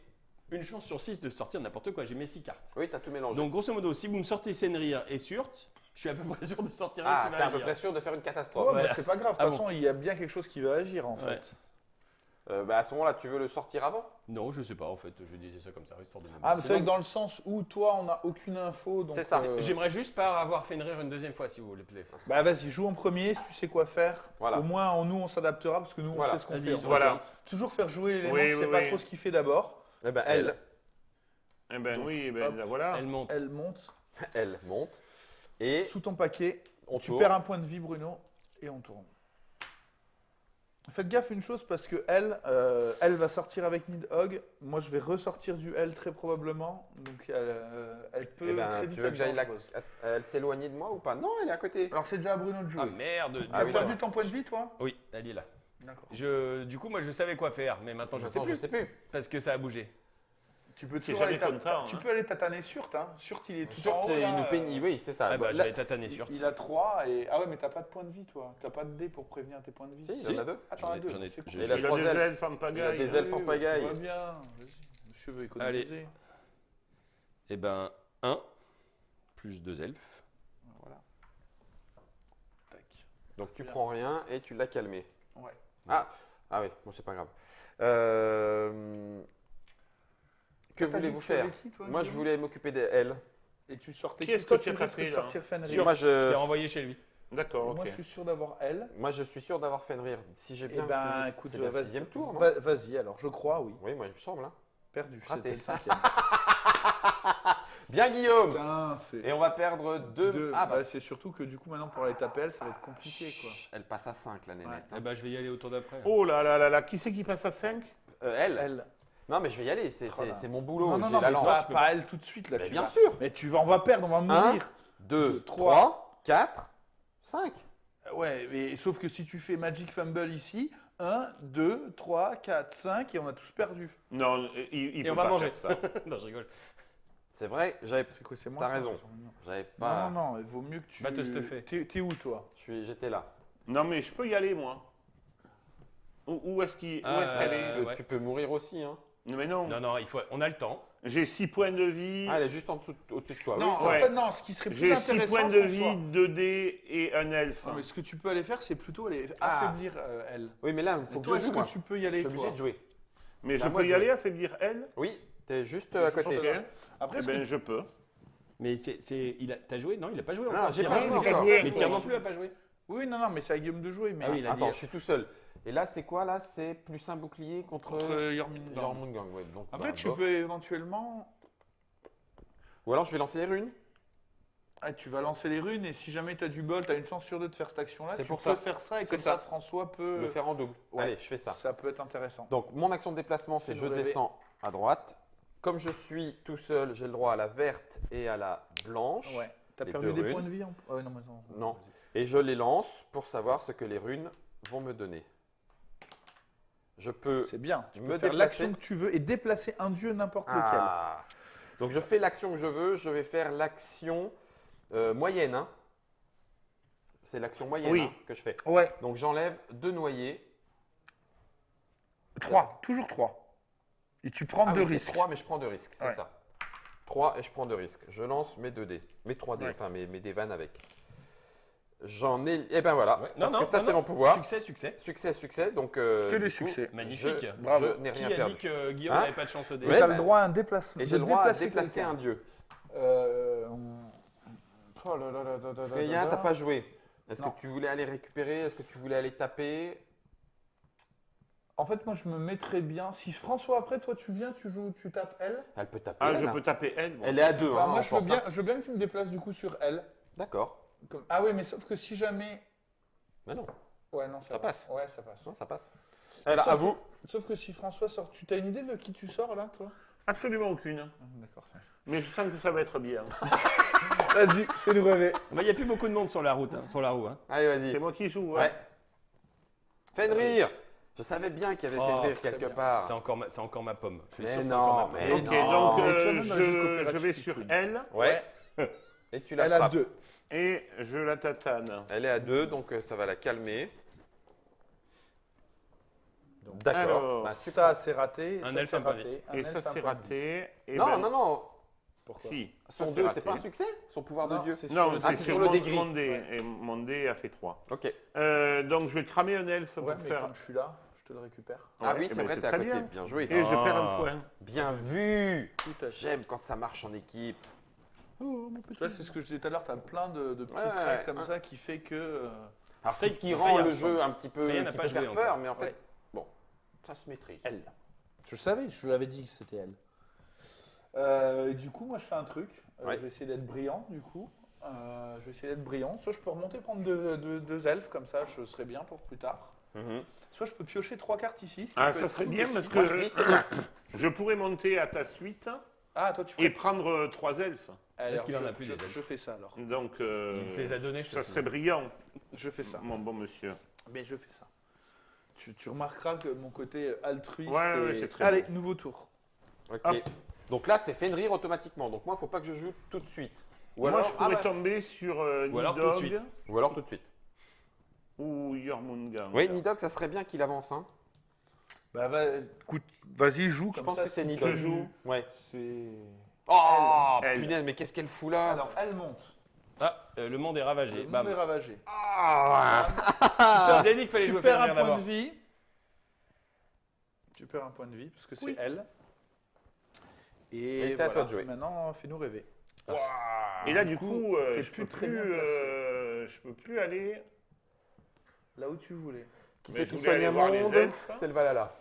une chance sur 6 de sortir n'importe quoi. J'ai mes 6 cartes. Oui, t'as tout mélangé. Donc grosso modo, si vous me sortez Senrir et Surt, je suis à peu près sûr de sortir un Ah, qui va t'es à peu agir. près sûr de faire une Ouais, catastrophe. bah, c'est pas grave. De Ah toute bon. façon, il y a bien quelque chose qui va agir en Ouais. fait. Bah, à ce moment-là, tu veux le sortir avant? Non, je sais pas en fait. Je disais ça comme ça, histoire de. Ah, mais c'est vrai que dans le sens où toi, on n'a aucune info. Donc, C'est ça. J'aimerais juste pas avoir Fenrir une deuxième fois, si vous voulez. Bah vas-y, joue en premier, si tu sais quoi faire. Voilà. Au moins, nous, on s'adaptera parce que nous, on Voilà. sait ce qu'on Vas-y, fait. en fait. voilà. Toujours faire jouer l'élément, Oui, tu sais oui, pas oui. trop ce qu'il fait d'abord. Eh ben, Elle. Eh ben Donc, oui, eh ben hop, là, voilà. Elle monte. Elle monte elle monte. Et sous ton paquet. on Tu tourne. perds un point de vie, Bruno, et on tourne. Faites gaffe une chose parce que elle va sortir avec Nidhogg. Moi, je vais ressortir du elle très probablement. Donc, elle peut Eh ben, très vite tu veux que être j'aille dangereuse. elle s'éloigner de moi ou pas? Non, elle est à côté. Alors, c'est déjà à Bruno de jouer. Ah merde. Ah T'as oui, perdu ça va. ton point de vie, toi Oui, elle est là. D'accord. Du coup, moi, je savais quoi faire, mais maintenant, je sais Maintenant, plus. Je sais plus. Parce que ça a bougé. Tu peux C'est toujours aller, jamais content, tu hein. peux aller tataner Surt. Hein. Surt, il est tout Sûr, en haut. il là, nous pénit. Oui, c'est ça. Ah bah, Là- j'avais tatané Surt. Il a 3 et... Ah ouais, mais t'as pas de point de vie, toi. T'as pas de dé pour prévenir tes points de vie. Si, il Si. en a deux. Ah, t'en as deux. J'en ai- c'est cool. j'ai- Et j'ai- la Il a trois des ailes. elfes en Il a pagaille. des elfes en Oui, pagaille. tout va bien. Vas-y, monsieur veut économiser. Eh ben, 1 plus 2 elfes. Voilà. Tac. Donc tu Bien. prends rien et tu l'as calmé. Ouais. Ah oui, bon, c'est pas grave. Que T'as dit voulez-vous tu faire? avais qui, toi, Moi, je Guillaume voulais m'occuper d'elle. Et tu sortais Qui est-ce toi, que tu as risques tapé, de là sortir Fenrir. Sur- Moi, Je t'ai renvoyé chez lui. D'accord, Moi, ok. je suis sûr d'avoir elle. Moi, je suis sûr d'avoir Fenrir. Si j'ai Eh bien ben, suivi, écoute, c'est le vas-y. sixième tour, non? Vas-y, alors, je crois, oui. Oui, moi, il me semble. Hein. Perdu, Raté. c'était le 5e. Bien, Guillaume. Putain, c'est... Et on va perdre deux. Deux. Ah, bah, Bah, c'est surtout que du coup, maintenant, pour aller taper elle, ça va être compliqué, quoi. elle passe à 5, la nénette. Ouais. hein. Eh ben, je vais y aller au tour d'après. Oh là là là là, qui c'est qui passe à 5? Elle. Elle. Non, mais je vais y aller. C'est Oh là. c'est mon boulot. Non, non, j'ai non, la mais lampe. pas, tu peux pas elle tout de suite, là. Mais tu bien vas- sûr. Mais on va perdre, on va mourir. 2, trois. 3, 4, 5. Ouais, mais sauf que si tu fais Magic Fumble ici, 1, 2, 3, 4, 5, et on a tous perdu. Non, il Et peut on va pas manger. faire ça. Non, je rigole. C'est vrai, j'avais C'est quoi, c'est moi T'as ça, raison. ils sont mignons. j'avais pas. Non, il vaut mieux que tu... Va te stuffer. T'es où, toi? J'étais là. Non, mais je peux y aller, moi. Où est-ce qu'elle est? ouais. Tu peux mourir aussi. Hein. Mais non, Non, non, on a le temps. j'ai 6 points de vie. Ah, elle est juste au-dessus de toi. Non, Oui, ça en ouais. fait, non, ce qui serait plus J'ai 6 intéressant, points de François- vie, 2 dés et un elfe. Non, mais ce que tu peux aller faire, c'est plutôt aller Ah. affaiblir elle. Oui, mais là, il faut Et que toi, je est-ce joue. que moi. tu peux y Je aller, suis obligé toi de jouer. Mais C'est je à moi peux de y aller, jouer. affaiblir elle? Oui, t'es juste à côté. Ok. Après, Eh est-ce que ben, je peux. Mais t'as joué? Non, il a pas joué Non, encore. j'ai Tyr. pas Ah, joué mais t'as encore. joué. Mais Tyr non plus a pas joué. Oui, non, mais c'est à Guillaume de jouer. Mais Ah oui, il a dit. Attends, je suis tout seul. Et là, c'est quoi là? C'est plus un bouclier contre contre Jormungandr. Jormungandr, ouais. Donc, Après, bah, tu bof. peux éventuellement... Ou alors je vais lancer les runes. Ah, tu vas lancer les runes et si jamais tu as du bol, tu as une chance sur deux de faire cette action-là. C'est Tu pour peux ça. faire ça et C'est comme ça. ça, François peut... Le faire en double. Ouais. Allez, je fais ça. Ça peut être intéressant. Donc, mon action de déplacement, c'est Fais-nous je rêver. descends à droite. Comme je suis tout seul, j'ai le droit à la verte et à la blanche. Ouais. T'as Les perdu deux des runes. points de vie en... Ah ouais, non, mais non. Non. Vas-y. Et je les lance pour savoir ce que les runes vont me donner. Je peux. C'est bien. Tu me peux faire déplacer. l'action que tu veux et déplacer un dieu n'importe Ah. Donc, je fais l'action que je veux. Je vais faire l'action moyenne. Hein. C'est l'action moyenne Oui. hein, que je fais. lequel. Ouais. Donc, j'enlève 2 noyés. 3. Toujours 3. Et tu prends Ah 2 oui, c'est risques. 3, mais je prends 2 risques, c'est Ouais. ça. 3 et je prends 2 risques. Je lance mes 2 dés, mes 3 dés, Ouais. enfin mes dés vannes avec. J'en ai. Et ben voilà, Ouais. parce que ça c'est mon pouvoir. Succès, succès. Succès, succès. Donc. Que des du coup, succès. Magnifique. Bravo. Je n'ai Qui rien a perdu. dit que Guillaume Hein n'avait pas de chance au dé Et Ouais, tu as bah, le droit à un déplacement. Et j'ai le droit à déplacer quelqu'un. un dieu. Oh là là là là là Freya, là là. t'as pas joué. Est-ce que Non. tu voulais aller récupérer? Est-ce que tu voulais aller taper? En fait, moi, je me mettrais bien. Si François, après, toi, tu viens, tu joues, tu tapes elle. Elle peut taper. Ah, elle, je hein. peux taper elle. moi. Elle est à 2. Bah, moi, je veux bien que tu me déplaces du coup sur elle. D'accord. Ah oui, mais sauf que si jamais. Mais non, Ouais, non, ça Ça va. passe. Ouais, ça passe. non, ça passe. Alors, Sauf à que- vous. Sauf que si François sort. Tu as une idée de qui tu sors là, toi Absolument aucune. D'accord. Mais je sens que ça va être bien. Vas-y, fais-nous rêver. Il n'y a plus beaucoup de monde sur la route, sur la roue. Hein. Allez, vas-y. C'est moi qui joue. Ouais. hein. Fenrir, Je savais bien qu'il y avait Oh, Fenrir très quelque bien. part. C'est encore ma pomme. Je suis Mais sûr que c'est non, encore ma pomme. mais Ok, non. donc Mais tu as même la magie je coopérative vais qui sur coule. elle Ouais. Et tu la Elle a frappes. 2. et je la tatane. Elle est à 2, donc ça va la calmer. D'accord. Alors, Bah, Ça, c'est raté. Un ça, elfe, c'est un point de raté. Un Et elfe, ça, un c'est point de vie. raté. Et non, ben, non, non. Pourquoi Si. Son ça, 2, c'est raté. pas un succès? Son pouvoir de Non, Dieu? c'est sur Non, le- c'est c'est sur sur le mon, dégris. mon dé. Ouais. Et mon dé a fait 3. Ok. Donc, je vais cramer un elfe Ouais, pour mais faire. comme je suis là, je te le récupère. Ah Ouais, oui, eh c'est ben, vrai, t'es à très côté. bien. Bien joué. Et je perds un Ah. point. Bien vu. Tout à fait. J'aime quand ça marche en équipe. Tu vois, c'est ce que je disais tout à l'heure, tu as plein de petits Ouais, cracks comme ouais. ça qui fait que. Alors c'est ce qui Freya rend le ressemble. jeu un petit peu Freya n'a qui pas peut joué faire encore. peur, mais en fait, Ouais. bon, ça se maîtrise. Elle. Je savais, je l'avais dit que c'était elle. Et du coup, moi, je fais un truc. Ouais. Je vais essayer d'être brillant, du coup. Je vais essayer d'être brillant. Soit je peux remonter prendre deux elfes, comme ça, je serai bien pour plus tard. Mhm. Soit je peux piocher 3 cartes ici. ce qui Ah, peut ça être serait cool bien aussi. parce Moi, je que dis, c'est bien. je pourrais monter à ta suite Ah, toi, tu et préfères. prendre 3 elfes. Alors, qu'il en a je- plus, je- des elfes Je fais ça alors. Donc, Il te les a donnés, je te ça signe. serait brillant, Je fais ça. mon bon monsieur. Mais je fais ça. Tu remarqueras que mon côté altruiste. Ouais, ouais, c'est très Allez, bon. nouveau tour. Ok. Hop. Donc là, c'est Fenrir automatiquement. Donc moi, il faut pas que je joue tout de suite. Ou Moi, alors, je pourrais bah, tomber sur Ou alors tout de Nidhogg suite. ou alors tout de suite. ou Jormungand. Oui, Nidhogg, ça serait bien qu'il avance. Hein. Bah, écoute, vas-y, joue. Je comme pense ça, que c'est si Nidhogg. je joue. Ouais. C'est. Oh, Elle. punaise, mais qu'est-ce qu'elle fout là? Alors, elle monte. Ah, le monde est ravagé. Le monde Bam. est ravagé. Ah. Je vous ai dit qu'il fallait Tu jouer perds un Fenrir point d'abord. de vie. Tu perds un point de vie parce que c'est Oui. elle. Et c'est à toi de jouer. Maintenant, fais-nous rêver. Et là, du coup, t'es je peux plus très plus, bien je peux plus aller. Là où tu voulais. Qui Mais c'est je qui voulais soigne aller un voir les monde? elfes. C'est le Valhalla.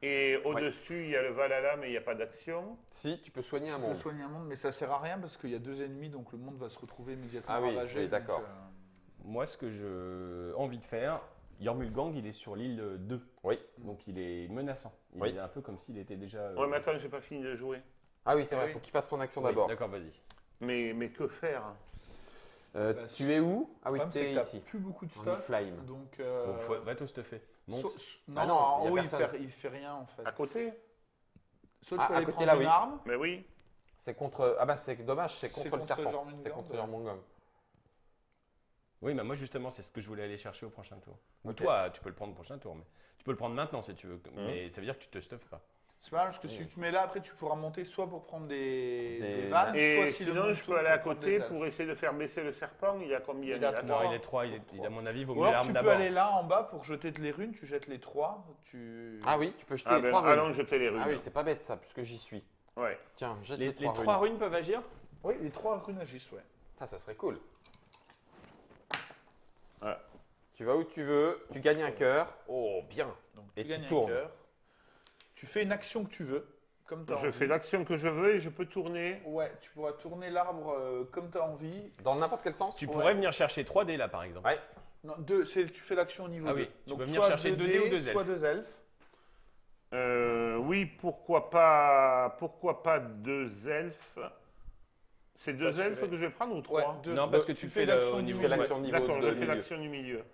Et au-dessus, il y a le Valhalla, mais il n'y a pas d'action. Si, tu peux soigner un Tu peux monde. soigner un monde, mais ça sert à rien parce qu'il y a 2 ennemis, donc le monde va se retrouver immédiatement Ah oui, ravagé. oui, donc, d'accord. Moi, ce que j'ai envie de faire, Jormungand, il est sur l'île 2. Oui. Donc il est menaçant. Il Oui. est un peu comme s'il était déjà. Ouais, mais attends, j'ai pas fini de jouer. Ah oui, c'est vrai, Oui. il faut qu'il fasse son action Oui, d'abord. D'accord, vas-y. Mais que faire? Euh, Bah, tu es où? Ah Le oui, problème, c'est t'es que ici. t'as plus beaucoup de En stuff. flame. Donc, Bon, va te stuffer. Monte. non, Ah non, en il y a haut, personne. il fait rien en fait. À côté? Soit Ah, tu peux à aller côté, prendre là, une oui. arme. Mais oui. C'est contre. Ah bah c'est dommage, c'est contre le contre serpent. Jormungand, C'est contre ouais. Jormungand. Oui, mais moi justement, c'est ce que je voulais aller chercher au prochain tour. Ou Ok. toi, tu peux le prendre au prochain tour, mais tu peux le prendre maintenant si tu veux. Mais ça veut dire que tu te stuffes pas. C'est pas mal parce que si tu te mets là, après tu pourras monter soit pour prendre Des des vannes, soit Et si le sinon, monde je peux tourne aller à pour prendre côté des elfes. pour essayer de faire baisser le serpent. Il a combien? Il a a trois. Non, trois. il est 3. À mon avis, il vaut Ou mieux alors l'arme tu peux d'abord. aller là en bas pour jeter les runes, tu jettes les 3. Ah oui, tu peux jeter Ah les ben, 3 runes. allons jeter les runes. Ah oui, c'est pas bête ça, puisque j'y suis. Ouais. Tiens, jette Les les 3 3 runes. runes peuvent agir. Oui, les 3 runes agissent, ouais. Ça serait cool. Voilà. Tu vas où tu veux, tu gagnes un cœur. Oh, bien. Donc Et tu tu gagnes un tournes. cœur. Tu fais une action que tu veux, comme tu as Je fais l'action que je veux et je peux tourner. Ouais, tu pourras tourner l'arbre comme tu as envie. Dans n'importe quel sens. Tu Ouais. pourrais venir chercher 3 dés là, par exemple. Ouais. Non, tu fais l'action au niveau Ah 2. oui, tu Donc peux venir soit chercher 2 dés ou 2 soit elfes. 2 elfes. Oui, pourquoi pas 2 elfes? C'est 2 Pas elfes sûr. que je vais prendre ou Ouais, 3? Non, parce que tu fais l'action au au niveau Tu fais de- l'action niveau D'accord, de je fais milieu. l'action du milieu.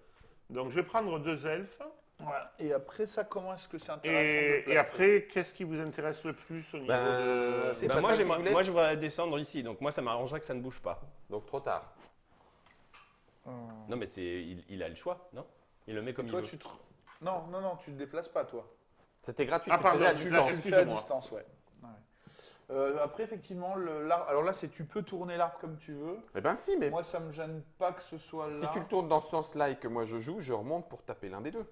Donc je vais prendre 2 elfes. Voilà. Et après ça, comment est-ce que c'est intéressant de Et placer après, qu'est-ce qui vous intéresse le plus au niveau de... c'est Bah, pas moi, toi qui j'aimerais- voulais moi, je voudrais descendre ici, donc moi, ça m'arrangerait que ça ne bouge pas. Donc trop tard. Non, mais il a le choix, non? Il le met comme Toi, il veut. Non, tu te déplaces pas, toi. C'était gratuit, Ah, tu pardon, faisais à tu distance. Tu le fais à Excuse-moi. distance, ouais. Après, effectivement, l'arbre. Alors là, tu peux tourner l'arbre comme tu veux. Eh ben si, mais Moi, ça me gêne pas que ce soit là. si tu le tournes dans ce sens-là et que moi je joue, je remonte pour taper l'un des deux.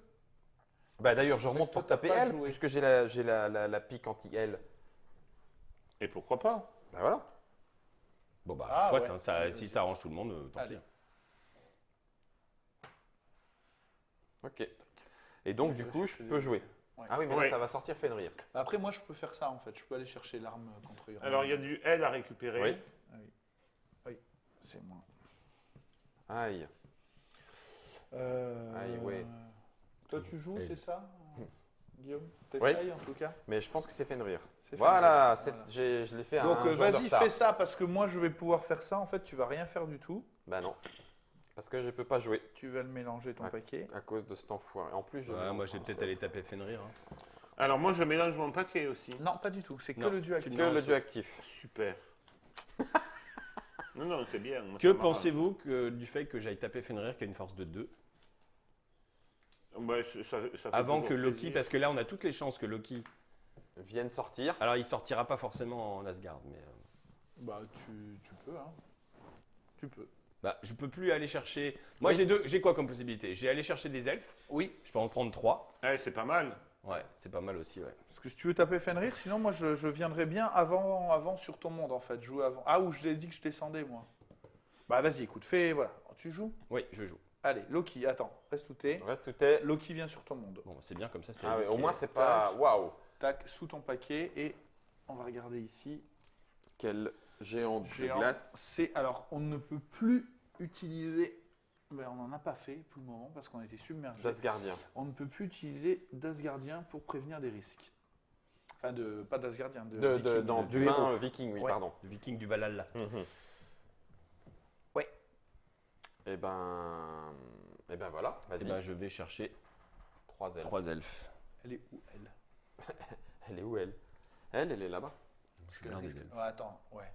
Bah d'ailleurs, je remonte toi, pour t'as taper pas elle, joué. puisque j'ai la pique anti-elle. Et pourquoi pas? Bah voilà. Bon, bah, Ah, soit, ouais. hein, si ça arrange tout le monde, tant Allez. pis. Ok. Et donc, Ouais, du je coup, vais je chercher peux les- jouer. Ouais. Ah oui, mais Ouais. là, ça va sortir Fenrir. Après, moi, je peux faire ça, en fait. Je peux aller chercher l'arme contre Iran. Alors il y a du L à récupérer. Oui. C'est moi. Aïe. Aïe, ouais. Toi, tu joues, Et- c'est ça Guillaume Oui. T'essayes, en tout cas. Mais je pense que c'est Fenrir. C'est Voilà, Fenrir, voilà. je l'ai fait à Donc, un jour de vas-y, retard. fais ça, parce que moi, je vais pouvoir faire ça. En fait, tu vas rien faire du tout. Bah non. Parce que je peux pas jouer Tu vas le mélanger ton Ouais. paquet. à cause de cet enfoiré. En plus, je Ouais, vais moi, en j'ai prendre peut-être ça. aller taper Fenrir. Hein. Alors moi, je mélange mon paquet aussi. Non, pas du tout. C'est que Non, le duo actif. tu Que Non, le ça- duo actif. Super. Non, c'est bien. moi, Que ça m'arrange. pensez-vous du fait que j'aille taper Fenrir qui a une force de 2 Ouais, ça fait avant toujours que Loki, plaisir. parce que là on a toutes les chances que Loki. Viennent sortir. Alors il sortira pas forcément en Asgard, mais Bah, tu peux, hein. Tu peux. bah, je peux plus aller chercher. Moi j'ai quoi comme possibilité? J'ai aller chercher des elfes. Oui. Je peux en prendre 3. Ouais, c'est pas mal. Ouais, c'est pas mal aussi, ouais. Parce que si tu veux taper Fenrir, sinon moi je viendrais bien avant sur ton monde en fait. Jouer avant. Ah, ou je t'ai dit que je descendais moi. Bah, vas-y, écoute, voilà. Tu joues? Oui, je joue. Allez, Loki, attends, reste où t'es. Reste tout est. Loki vient sur ton monde. Bon, c'est bien comme ça. C'est Ah ouais, Edith au qui moins, est- c'est pas. Waouh! Tac, sous ton paquet et on va regarder ici. Quel géant de Géant. glace. C'est alors on ne peut plus utiliser. Ben, on n'en a pas fait pour le moment parce qu'on a été submergé. d'Asgardien. On ne peut plus utiliser d'Asgardien pour prévenir des risques. Enfin, pas d'Asgardien, Dans du d'humain héros. viking, oui, Ouais. pardon. Le viking du Valhalla. Ouais. Et ben voilà, Et vas-y. ben je vais chercher 3 elfes. 3 elfes. Elle est où elle? Elle est où elle? Elle est là-bas. Je suis blindé d'elfes. Ouais, attends, ouais.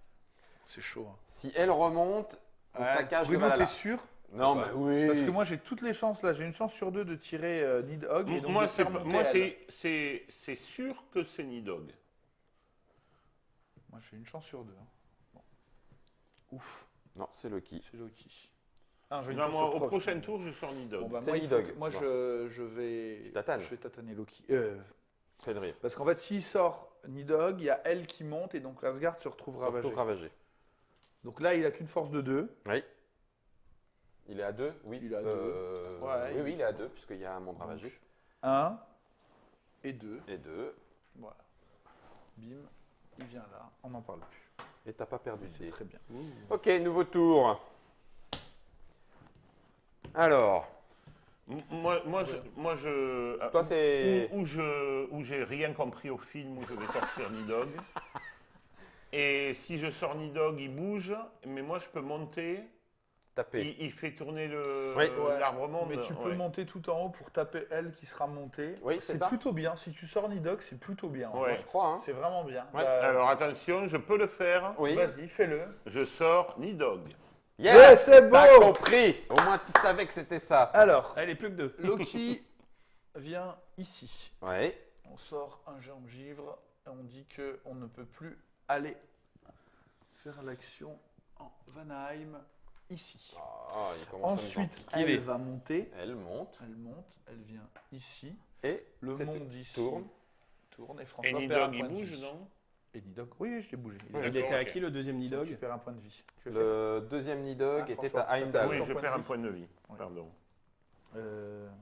C'est chaud. Hein. Si elle remonte, on saccage le Bruno, Valhalla. t'es sûr? Non, Ouais. mais oui. Parce que moi j'ai toutes les chances là, j'ai une chance sur 2 de tirer Nidhogg et donc Moi, de faire monter moi elle. c'est sûr que c'est Nidhogg. Moi j'ai une chance sur 2. Bon. Ouf, Non, c'est Loki. c'est Loki. Ah, j'ai une Non, chance moi, sur au 3. prochain tour, je sors Nidhogg. Bon, bah, C'est moi, Nidhogg. moi Bon. je vais. Tu tatanes. Je vais tataner Loki. Fenrir. Parce qu'en fait, s'il sort Nidhogg, il y a elle qui monte et donc Asgard se retrouve ravagé. Surtout ravagé. Donc là, il a qu'une force de 2. Oui. Il est à 2, oui. Il est à deux. Ouais, oui, il est à 2, puisqu'il y a un monde ravagé. 1 et 2. Et 2. Voilà. Bim, il vient là. On n'en parle plus. Et t'as pas perdu de C'est dé. très bien. Ok, nouveau tour. Alors, Moi, je. toi c'est. Où j'ai rien compris au film où je vais sortir Nidhogg. Et si je sors Nidhogg, il bouge, mais moi je peux monter. Taper. Il fait tourner Oui. l'arbre monde. Mais tu peux ouais. monter tout en haut pour taper elle qui sera montée. Oui, c'est c'est ça. plutôt bien. Si tu sors Nidhogg, c'est plutôt bien. Ouais. Je crois, hein. C'est vraiment bien. Ouais. Bah, Alors attention, je peux le faire. Oui. Vas-y, fais-le. Je sors Nidhogg. Yes, c'est beau. T'as compris. Au moins, tu savais que c'était ça. Alors, Allez, plus que 2. Loki vient ici. Ouais. On sort un géant de givre et on dit que on ne peut plus aller faire l'action en Vanheim ici. Ah, il commence Ensuite, à me elle kiver. va monter. Elle monte. Elle vient ici. Et Le c'est monde tout. ici Tourne. et François Et perd un Nidhogg, il point de bouge, vie. non? Et Nidhogg, oui, je l'ai bougé. Oui, Il D'accord, était à ok. qui le deuxième Tu Nidhogg? perds un point de vie. Tu veux faire Le deuxième Nidhogg Ah, était François, à Heimdall. Oui, ton je point perds de un vie. point de vie. Ouais. Pardon.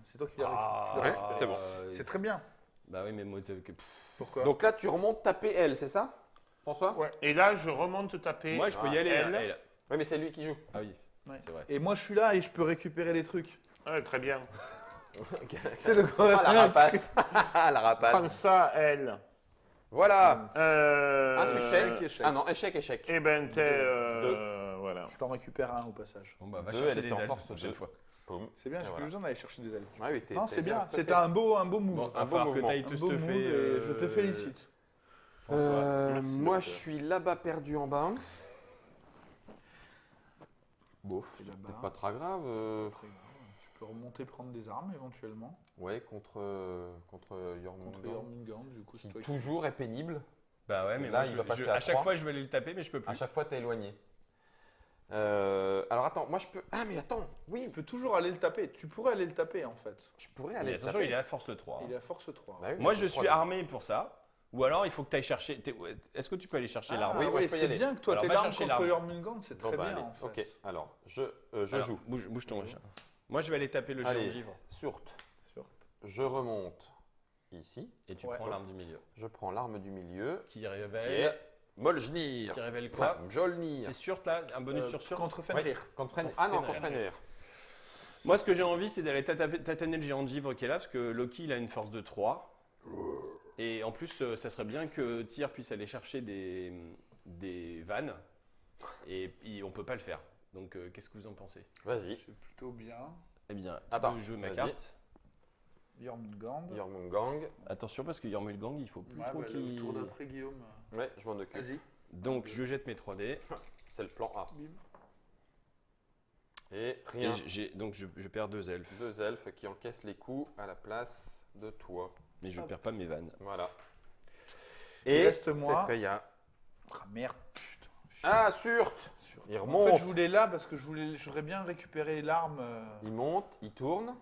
C'est toi qui l'as Ah, tu l'as récupéré. c'est bon. C'est très bien. Bah oui, mais moi, Pourquoi Donc là, tu remontes taper elle, c'est ça, François? Ouais. Et là, je remonte taper. moi je peux y Ah, aller. elle. Elle. Oui, mais c'est lui qui joue. Ah oui, Ouais. c'est vrai. Et moi, je suis là et je peux récupérer les trucs. Ouais, très bien. C'est le Ah, la rapace. la rapace. Prends ça, elle. Voilà. Un Échec, succès. échec. Ah non, échec, échec. Eh ben, voilà. Je t'en récupère un au passage. Bon bah va Deux, chercher elle des était en elfes force la prochaine deux. fois. Boum. C'est bien, Et j'ai voilà. plus besoin d'aller chercher des elfes. Ah oui, t'es- Non, t'es c'est bien. stuffé. C'était un beau move. Bon, Un va beau falloir que mouvement. t'ailles Un te beau stuffer. move et je te félicite. François. Merci, moi, docteur. je suis là-bas perdu en bas. Bon, C'est c'est là-bas. peut-être pas très grave. Très grave. Tu peux remonter prendre des armes éventuellement. Ouais, contre Jormungand, Contre Jormungand, du coup, c'est qui toi qui... toujours est pénible. Bah ouais, mais Là, moi, il va passer à à chaque 3. fois je vais aller le taper, mais je peux plus. À chaque fois, t'es éloigné. Alors attends, moi je peux. Ah, mais attends, oui, Tu peux toujours aller le taper. Tu pourrais aller le taper en fait. je pourrais Mais aller. le attention, taper. il est à force 3. Il est à force 3. Bah oui, Moi mais je c'est suis 3. armé pour ça. Ou alors il faut que tu ailles chercher. Est-ce que tu peux aller chercher Ah, l'arme oui, moi, je peux y c'est aller. bien que toi Alors, t'es va l'arme chercher contre l'arme. Jormungand, c'est Bon, très bah, bien allez, en fait. ok, alors je Alors, joue. Bouge ton chat. Moi je vais aller taper le géant Allez, de givre. Surte. Surte. Je remonte ici. Et tu Ouais. prends l'arme du milieu. Je prends l'arme du milieu. Qui Qui révèle. est Mjolnir. Qui révèle quoi? Enfin, Mjolnir. C'est sûr là, un bonus sur sûr. Contre Fenrir. Contre Fenrir. Contre Ah non, Fenrir. contre Fenrir. Moi ce que j'ai envie c'est d'aller tataner le géant de givre qui est là parce que Loki il a une force de 3. Et en plus ça serait bien que Tyr puisse aller chercher des vannes. Et on peut pas le faire. Donc, qu'est-ce que vous en pensez? Vas-y. C'est plutôt bien. Eh bien, tu Attends, peux jouer ma vas-y. carte. Jormungand. Jormungand. Attention, parce que Jormungand, il faut plus Ouais, trop bah, qu'il... le tour d'après, Guillaume. Ouais, je m'en occupe. Vas-y. Donc, je jette mes 3 dés. C'est le plan A. Bim. Et Et rien. donc, je perds 2 elfes. 2 elfes qui encaissent les coups à la place de toi. Mais je perds pas mes vannes. Voilà. Il Et reste c'est moi. Freya. Ah merde, putain. Ah, Surte. Il En remonte. fait, je voulais là parce que j'aurais bien récupéré l'arme. Il monte, il tourne.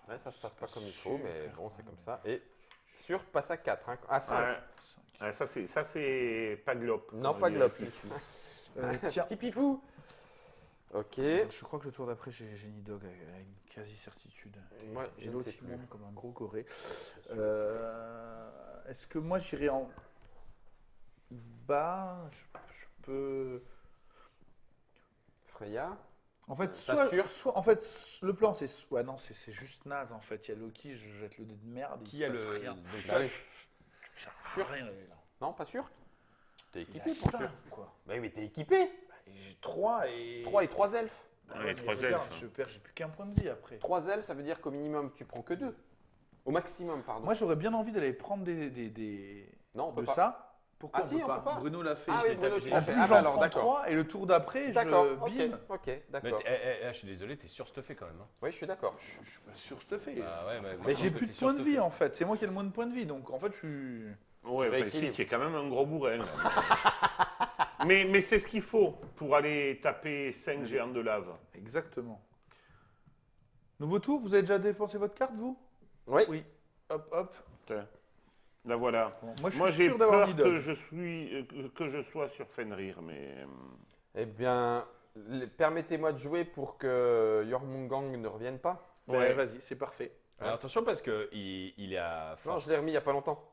Ouais, ça se passe pas pas comme il faut, mais super, bon, quand c'est même. comme ça. Et Surte passe à 4, hein, à 5. Ouais. Ouais, ça c'est pas glop. Non, comme pas on dit glop. ici. Tiens. Petit pifou. Ok. Je crois que le tour d'après, j'ai Nidog à une quasi-certitude. Moi, je Et ne l'autre, sais il plus. monte comme un gros coré. Est-ce que moi, j'irai en bas? Je peux... Freya. En fait, T'assures soit, en fait, le plan, c'est... Ouais, non, c'est juste naze, en fait. Il y a Loki, je jette le dé de merde, Qui il a se le... passe rien. donc, Bah oui. Sur rien, là. Non, pas Surte. T'es Il équipé a pour 5, Surte. quoi. Bah oui, mais t'es équipé. Bah, j'ai 3 et... 3 et 3 elfes. Bah, Ouais, mais 3 regarde, elfes. j'ai plus qu'un point de vie après. 3 elfes, ça veut dire qu'au minimum, tu prends que 2. Au maximum, pardon. Moi, j'aurais bien envie d'aller prendre Non, on peut de pas. ça. Pourquoi Ah si, on peut pas. Bruno l'a fait. Ah je oui, l'ai Bruno, tapé. tu l'as En fait. plus, Ah bah j'en alors, prends d'accord. 3 et le tour d'après, D'accord, je bim. ok, Mais d'accord. je suis désolé, t'es surstuffé quand même. Hein. Oui, je suis d'accord. Je suis pas surstuffé. Bah ouais, moi, Mais je j'ai pense plus que de t'es points de vie surstuffé. en fait. C'est moi qui ai le moins de points de vie. Donc en fait, je suis. Ouais, enfin, Rééquilibre. si, tu es quand même un gros bourrin. là. mais c'est ce qu'il faut pour aller taper 5 géants de lave. Exactement. Nouveau tour, vous avez déjà dépensé votre carte, vous? Oui. Oui. Hop, hop. Tiens. Là voilà. Bon, moi, je Moi suis j'ai sûr d'avoir peur Nidog. que je sois sur Fenrir, mais Eh bien, permettez-moi de jouer pour que Jormungand ne revienne pas. Ouais, ouais. vas-y, c'est parfait. Alors attention parce que il est à Non, force. je l'ai remis il n'y a pas longtemps.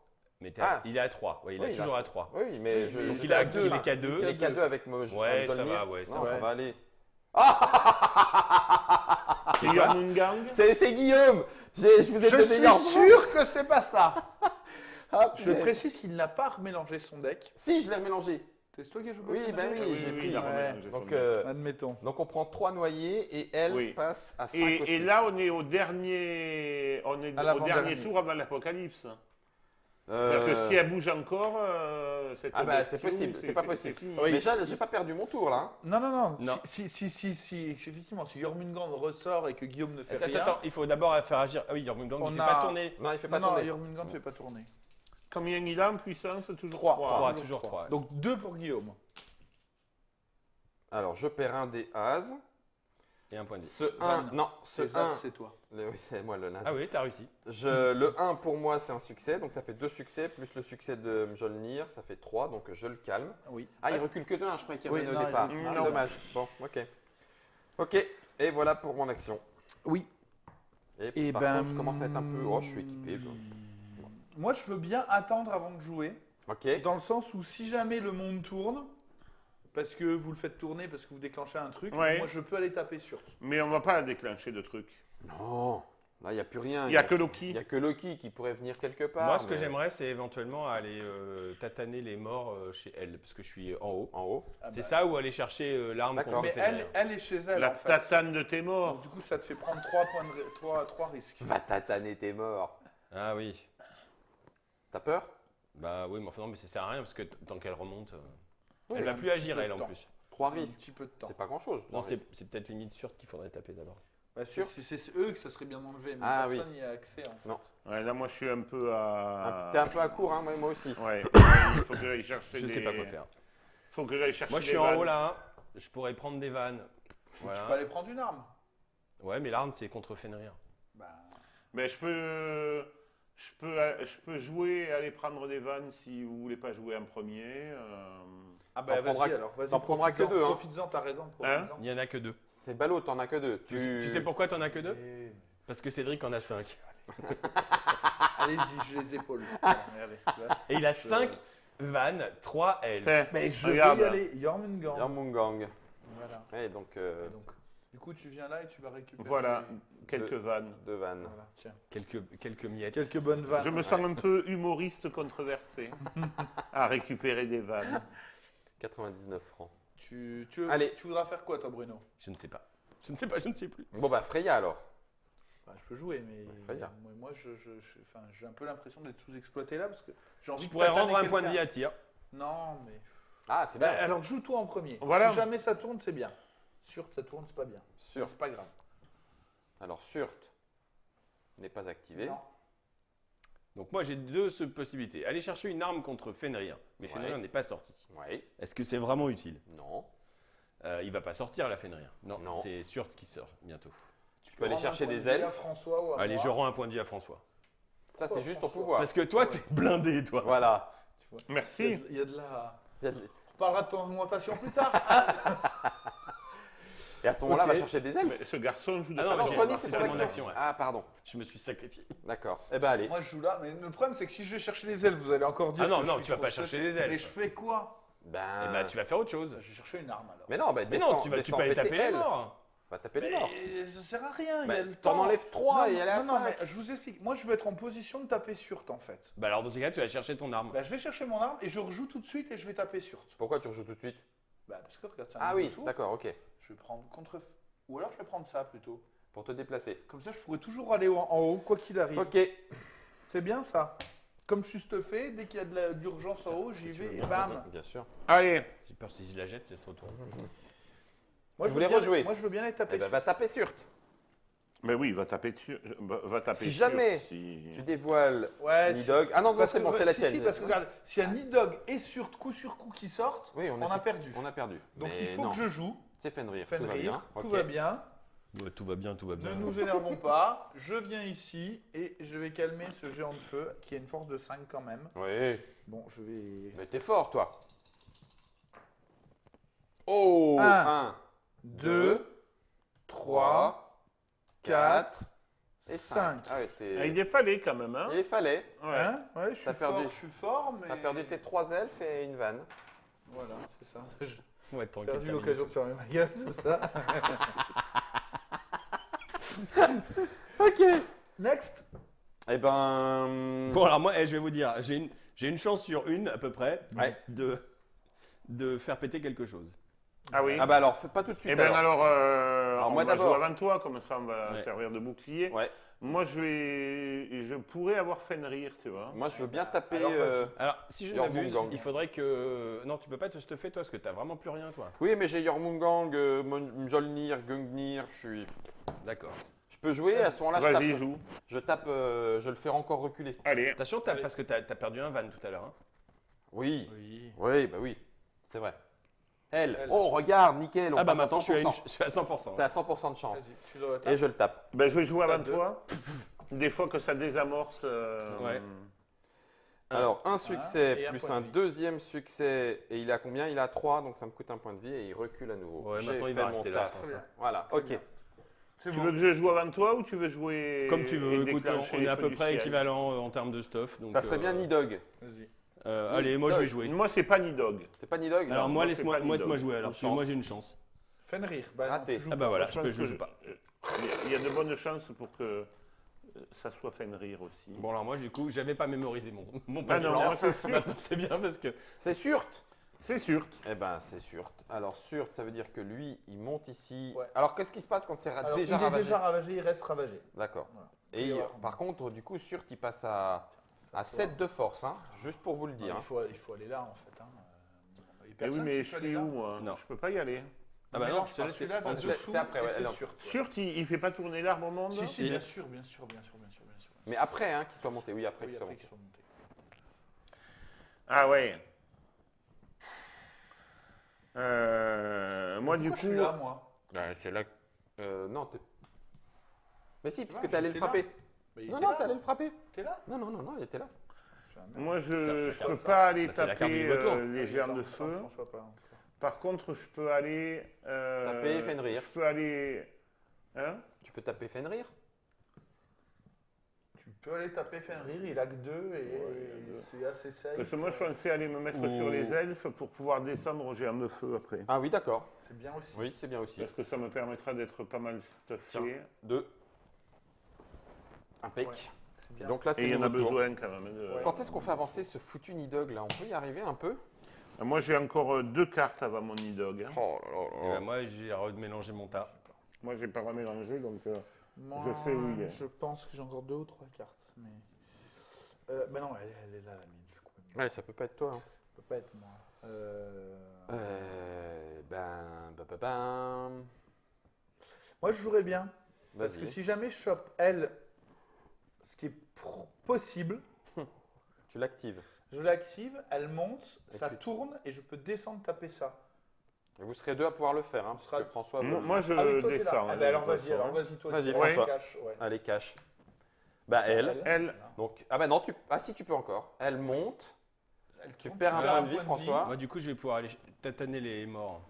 Mais Ah. il est à 3. Ouais, il Oui, est il toujours a- à 3. Oui, mais Oui, je. mais Donc je- il est deux. à K2. Il est K2 avec moi. Ouais, ça va, ouais, ça non, va. ça va aller. c'est Jormungand. C'est Guillaume. Je vous ai Je donné suis Jormungand. sûr que c'est pas ça. Ah, Je punaise. précise qu'il n'a pas remélangé son deck. Si, je l'ai mélangé. C'est toi qui as joué Oui, au bah final? oui, j'ai pris. il a Ouais. remélangé son Donc, deck. Admettons. donc on prend 3 noyés et elle Oui. passe à 5 aussi. Et là, on est au dernier, À l'avant-dernier. tour avant l'apocalypse. Euh, C'est-à-dire que si elle bouge encore, cette Ah bah, c'est bestiole, possible, c'est pas possible. fini. Oui. Mais j'ai pas perdu mon tour là. hein. Non, non, non. Non. Si, effectivement, si Jormungand ressort et que Guillaume ne fait Attends, rien. attends, il faut d'abord faire agir. Ah oui, Jormungand, On il fait a- pas tourner. Non, il fait Non, pas non, tourner. Jormungand ne fait pas tourner. Combien il a en puissance? Toujours 3. 3, toujours 3. Donc 2 pour Guillaume. Alors, je perds un des As. Et un point de vie. Ce 1, non, ce C'est ça, 1, c'est toi. oui, c'est moi le naze. Ah oui, t'as réussi. Le 1 pour moi, c'est un succès, donc ça fait 2 succès, plus le succès de Mjolnir, ça fait 3, donc je le calme. Oui. Ah, il recule que de 1, je croyais qu'il Oui, revenait non, au départ. il recule. Ah, Non. dommage. Bon, ok. Ok, et voilà pour mon action. Oui. Et, Et par ben. contre, je commence à être un peu. Oh, je suis équipé. quoi. Moi, je veux bien attendre avant de jouer. Ok. Dans le sens où si jamais le monde tourne, parce que vous le faites tourner, parce que vous déclenchez un truc, Ouais. moi je peux aller taper sur. Mais on va pas déclencher de trucs. Non, là, il n'y a plus rien. Il n'y a que Il Loki. n'y a que Loki qui pourrait venir quelque part. Moi, ce que mais- j'aimerais, c'est éventuellement aller tataner les morts chez elle, parce que je suis en haut. En haut. Ah C'est bah. ça ou aller chercher l'arme D'accord. contre Mais Fenrir. elle est chez elle La en fait. tatane de tes Donc, morts. du coup, ça te fait prendre 3 points de 3 risques. Va tataner tes morts. Ah oui. T'as peur? Bah oui, mais enfin non, mais ça sert à rien parce que tant qu'elle remonte, Oui, elle va un plus petit agir peu de elle en temps. plus. 3 Un risques. petit peu de temps. C'est pas grand chose. Non, c'est peut-être limite sûr qu'il faudrait taper d'abord. Bah, c'est eux que ça serait bien enlevé, mais Ah, personne n'y a accès en fait. Non. Ouais, là, moi, je suis un peu à. T'es un peu à court, hein, moi aussi. Ouais. Il faut que j'aille chercher Je sais pas quoi faire. Faut que j'aille chercher Moi, je suis des en vannes. haut là. Hein. Je pourrais prendre des vannes. Tu peux Voilà. aller prendre une arme. Ouais, mais l'arme c'est contre Fenrir. Bah, Mais je peux jouer et aller prendre des vannes si vous voulez pas jouer en premier. Ah bah T'en prendras vas-y que- alors, vas-y. t'en prendras que deux, hein. Profites-en, t'as raison, profites-en. Il y en a que 2. C'est ballot, t'en as que 2. Tu sais pourquoi t'en as que 2? Et- Parce que Cédric en a 5. Allez-y, je les épaule. Regardez, là. Et il a 5 vannes, 3 elfes. Tiens, Mais je regarde. vais y aller, Jormungand. Yarmungang. Voilà. Ouais, donc, Donc, du coup, tu viens là et tu vas récupérer. Voilà, les- quelques vannes. 2 vannes. Voilà, tiens. Quelques miettes. Quelques bonnes vannes. Je me sens un peu humoriste controversé à récupérer des vannes. 99 francs. Allez. Tu voudras faire quoi, toi, Bruno? Je ne sais pas. Je ne sais plus. Bon bah Freya alors. Bah, je peux jouer, mais Freya. moi, enfin, j'ai un peu l'impression d'être sous-exploité là parce que j'ai envie Je de pourrais tataner rendre un point de quelqu'un. vie à tir. Non, mais. Ah c'est bien. Bah, alors joue-toi en premier. Voilà. Si jamais ça tourne, c'est bien. Sûr que ça tourne, c'est pas bien. Surt. C'est pas grave. Alors Surt n'est pas activé. Non. Donc moi j'ai deux possibilités. Aller chercher une arme contre Fenrir. Mais Ouais. Fenrir n'est pas sorti. Oui. Est-ce que c'est vraiment utile? Non. Il va pas sortir la Fenrir. Non, Non. c'est Surt qui sort bientôt. Tu peux aller Rendre un chercher point des de vie à elfes. François ou à Allez, moi. je rends un point de vie à François. Ça c'est juste ton François. pouvoir. Parce que toi, t'es blindé, toi. Voilà. Tu vois. Merci. Il y a de la. Il y a de- On parlera de ton augmentation plus tard. Et à ce moment-là, Ok. va chercher des elfes. Mais ce garçon joue de Ah non, Ah non, j'ai- Swanny, c'est c'est ton tellement action. d'action, ouais. Ah pardon. Je me suis sacrifié. D'accord. Eh ben allez. Moi, je joue là, mais le problème, c'est que si je vais chercher les elfes, vous allez encore dire. Ah non, que non, je suis tu vas trop pas chercher stressé. les elfes. Mais je fais quoi? Ben. Eh ben, tu vas faire autre chose. Je vais chercher une arme alors. Mais non, Mais descends, non, tu descends peux aller péter taper les elle. morts. Va taper les morts. Mais ça sert à rien, il y Bah, a le t'en temps. enlèves 3 Non, et elle est à non, 5. mais je vous explique. Moi, je veux être en position de taper Surt en fait. Bah alors dans ces cas, tu vas chercher ton arme. Bah, je vais chercher mon arme et je rejoue tout de suite et je vais taper Surt. Pourquoi tu rejoues tout de suite? Bah, parce que regarde ça. Ah oui, d'accord, ok. Je vais prendre contre. Ou alors je vais prendre ça plutôt. Pour te déplacer. Comme ça, je pourrais toujours aller en haut, quoi qu'il arrive. Ok. C'est bien ça. Comme je te fais, dès qu'il y a de l'urgence en haut, j'y vais et bam. Bien sûr. Allez. J'ai peur si je la jette, elle se retourne. Moi, Tu voulais rejouer. Moi, je veux bien les taper Eh ben, Surt. va taper Surt. Mais oui, va taper dessus. Va taper Si sur, jamais si- Tu dévoiles Ouais, Nidog. Ah non, non, parce c'est que- bon, c'est la si, tienne. si, parce que regarde, s'il y a Nidog et Surt coup sur coup qui sortent, Oui, on a perdu. On a perdu. Donc Mais il faut non. que je joue. C'est Fenrir. Tout va Fenrir, bien. tout Ok. va bien. Ouais, tout va bien, tout va bien. Ne nous énervons pas. Je viens ici et je vais calmer ce géant de feu qui a une force de 5 quand même. Oui. Bon, je vais. Mais t'es fort, toi. Oh. Un, 1, 2, 3, 4 et 5. 5. Ah ouais, Ah, il est fallé quand même, hein. Il fallait. Ouais. Hein? Ouais, je T'as suis perdu. fort, je suis fort, mais. T'as perdu tes 3 elfes et une vanne. Voilà, c'est ça. J'ai On va être tranquille. perdu 5 l'occasion de minutes. fermer ma gueule, c'est ça. Ok. Next. Eh ben. Bon alors moi, je vais vous dire, j'ai une chance sur une à peu près Ouais. de faire péter quelque chose. Ah oui. Ah bah alors, fais pas tout de suite. Eh bien alors, on moi va d'abord. jouer avant toi, comme ça on va Ouais. servir de bouclier. Ouais. Moi je pourrais avoir Fenrir, tu vois. Moi, je veux bien taper. Alors, vas-y. Alors si je ne Jormungand. m'abuse, il faudrait que... Non, tu peux pas te stuffer toi, parce que t'as vraiment plus rien toi. Oui, mais j'ai Jormungand, Mjolnir, Gungnir. D'accord. Je peux jouer à ce moment-là. Vas-y, je tape. joue. Je le fais encore reculer. Allez. Attention, parce que t'as perdu un van tout à l'heure. Hein. Oui. Oui. Oui, bah oui. C'est vrai. Elle. Elle. Oh, regarde, nickel. On Ah bah passe à maintenant je suis 100%. je suis à 100%. T'as 100% de chance. Vas-y, tu dois Et je le tape. Ben, je vais jouer avant T'as deux. toi. Des fois que ça désamorce. Ouais. Alors, un succès et un plus point un de vie. deuxième succès. Et il a combien? Il a 3, donc ça me coûte un point de vie et il recule à nouveau. Ouais, J'ai maintenant, il fait va mon rester là, taf. je pense, hein. Voilà, Très ok. bien. C'est Tu bon. veux que je joue avant toi ou tu veux jouer. Comme tu veux, et écoute, déclencher on est les à feux peu du près ciel équivalent en termes de stuff. Donc, Ça serait bien Nidog. Vas-y. Allez, moi je vais jouer. Moi, c'est pas Nidog. C'est pas Nidog? Alors non. moi, moi, c'est pas laisse-moi Nidog. jouer alors, Une parce que moi chance. j'ai une chance. Fenrir. Bah, non, Raté. tu joues Ah bah pas. voilà, Je je pense joue que pas. Il y a de bonnes chances pour que ça soit Fenrir aussi. Bon alors moi du coup, j'avais pas mémorisé mon Ah non, plan. moi c'est sûr. Maintenant c'est bien parce que... C'est Surt. C'est sûr. Eh ben, c'est Surt. Alors, Surt, ça veut dire que lui, il monte ici. Ouais. Alors, qu'est-ce qui se passe quand c'est Alors, déjà il est ravagé? déjà ravagé, il reste ravagé. D'accord. Voilà. Et Il va y avoir- par contre, du coup, Surt, il passe à 7 de force, hein, juste pour vous le dire. Il faut aller là en fait. Hein. Il y a Eh oui, personne mais qui je peut aller suis là. où moi Non. Je peux pas y aller. Ah bah non, Mélange pas, celui-là va dessous. dessous C'est après, et ouais, c'est alors. sûr. Sûr qu'il fait pas tourner l'arbre au monde Si, si, Si. bien sûr, bien sûr, bien sûr, bien sûr, bien sûr. Mais après, hein, qu'il soit monté. Oui, après Oui, qu'il soit après monté. qu'ils soient montés. Ah ouais. Moi du Pourquoi coup. je suis là, moi. C'est là. Non, t'es. Mais si, parce Ouais, que t'allais le j'étais là. frapper. Mais il Non, était non, là. t'allais le frapper. T'es là. Non, non, non, non, il était là. Je suis un merde. Moi je Ça, peux ça. pas aller Bah, c'est la carte du taper vautour. les germes de Attends, feu. François, pas. Par contre, je peux aller. Taper Fenrir. Je peux aller. Hein Tu peux taper Fenrir. Tu peux aller taper Fenrir, il a que 2 et c'est assez safe. Parce que moi je pensais aller me mettre Ou- sur les elfes pour pouvoir descendre aux germes de feu après. Ah oui, d'accord. C'est bien aussi. Oui, c'est bien aussi. Parce que ça me permettra d'être pas mal stuffé. Tiens. 2. Impec. Ouais, c'est Et bien. donc là, Et c'est il y en mon a tour. besoin quand même. Ouais. Quand est-ce qu'on fait avancer ce foutu Nidog là? On peut y arriver un peu? Moi, j'ai encore 2 cartes avant mon Nidog. Hein. Oh là là Et là. ben, moi, j'ai remélangé mon tas. Moi, j'ai pas remélangé, donc Moi, je sais où il est. je pense que j'ai encore 2 ou 3 cartes. Mais bah non, elle est là, la mienne. Je suis complètement- Ouais, ça peut pas être toi. Hein. Ça peut pas être moi. Ben. Moi, je jouerais bien. Parce que Vas-y. si jamais je chope elle, ce qui est possible, Tu l'actives. je l'active, elle monte, Et ça tu- tourne et je peux descendre taper ça. Et vous serez deux à pouvoir le faire, hein, On parce sera- que François. Moi, veut- moi, je Ah oui, toi, t'es là. descends. Ah, de bah alors toute vas-y, façon, alors hein. vas-y, toi. Vas-y, tu François. caches, ouais. Allez, cache. Bah, elle. Elle, Donc, ah bah non, si tu peux encore. Elle monte. Elle Tu tourne, perds un perds point de vie, François. Moi, du coup, je vais pouvoir aller tataner les morts.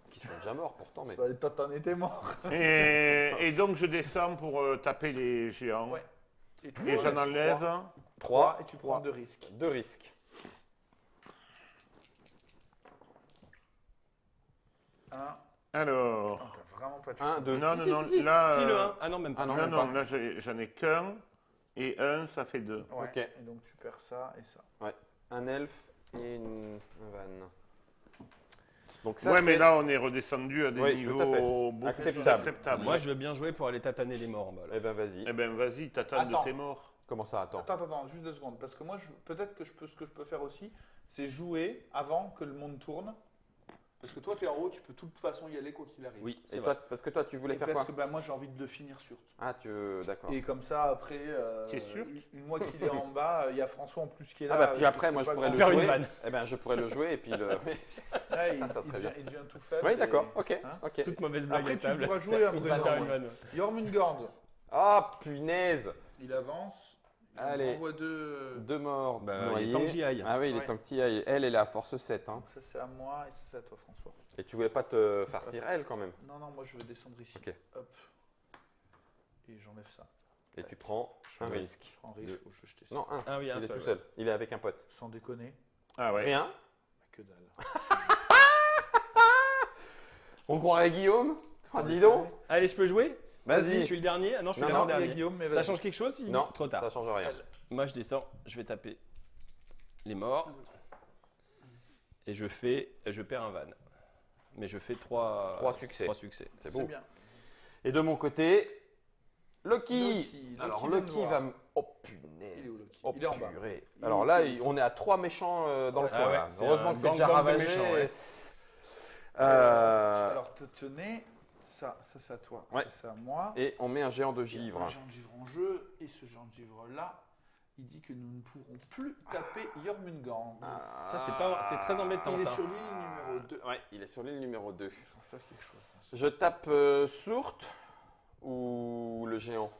Qui sont déjà morts pourtant, mais. Tu vas aller t'en étais mort. et donc, je descends pour taper les géants. Ouais. Et tu j'en enlève. 3 et tu prends 2 risques. Deux risques. 1. Alors. T'as vraiment pas de 1, 2. Non, non, non, là. Si, le 1. Ah non, même pas. Ah non, Non, même non, pas. là, j'en ai qu'un. Et 1, ça fait 2. Ouais. Ok. Et donc tu perds ça et ça. Un elfe et une vanne. Donc ça, Ouais, c'est. mais là, on est redescendu à des Oui, tout à fait. niveaux beaucoup plus Acceptable. acceptables. Moi, je veux bien jouer pour aller tataner les morts en bas. Là. Eh ben, vas-y. Eh ben, vas-y, t'attends de Attends. tes morts. Comment ça, attends. Attends, juste 2 secondes. Parce que moi, peut-être que ce que je peux faire aussi, c'est jouer avant que le monde tourne. Parce que toi, tu es en haut, tu peux de toute façon y aller quoi qu'il arrive. Oui, c'est Et vrai. toi, parce que toi, tu voulais Et faire parce quoi que bah, moi, j'ai envie de le finir sur. Ah, d'accord. Et comme ça, après, T'es sûr une fois qu'il est en bas, il y a François en plus qui est là. Ah bah puis je après, sais moi, je pas pourrais grand- le perds une jouer. vanne. Eh ben, je pourrais le jouer et puis le. Ouais, ça serait bien. il devient tout faible. Oui, et- d'accord. Ok. Hein ok. Toute mauvaise blague Après, à tu table. pourras jouer un Il vrai va faire nom. une vanne. Jormungand, Ah, punaise. il avance. Il Allez. envoie 2. Deux morts. Bah, il noyés. est temps que j'y aille. Ah oui, il est Ouais. temps que tu y ailles. Elle est à force 7. Hein. Ça, c'est à moi et ça, c'est à toi, François. Et tu voulais pas te farcir elle quand même. Non, moi, je vais descendre ici. Ok. Hop. Et j'enlève ça. Et tu prends un Ouais, risque. Je prends un risque ou je jeter ça. Non, un. Ah oui, un Il est seul, tout ouais. seul. Il est avec un pote. Sans déconner. Ah ouais. Rien. Bah, que dalle. On croirait Guillaume. Ah, dis donc. Allez, je peux jouer Vas-y. Je suis le dernier. Ah non, je suis Non, l'avant Non, il y a dernier. Guillaume, mais Ça vas-y. change quelque chose si Non, trop tard. ça change rien. Moi, je descends. Je vais taper les morts. Et je perds un van. Mais je fais 3 Trois succès. succès. C'est C'est beau. bien. Et de mon côté, Loki. Loki Alors vient de Loki voir. va me. Oh Il est punaise. où, Loki Oh Il est en bas. purée. Il est Alors où, là, Loki on est à 3 méchants dans le Ah coin. ouais, là. c'est Heureusement un que c'est déjà gangbang de ravagé. méchants, ouais. Alors, tenez, ça c'est à toi. Ouais. Ça, c'est à moi. Et on met un géant de Il y a givre. un géant de givre en jeu. Et ce géant de givre-là, il dit que nous ne pourrons plus taper Jormungand. Ça, c'est très embêtant, il est ça. sur l'île numéro 2. Ouais, il est sur l'île numéro 2. Il faut faire quelque chose. là. Je tape Sourt ou le géant.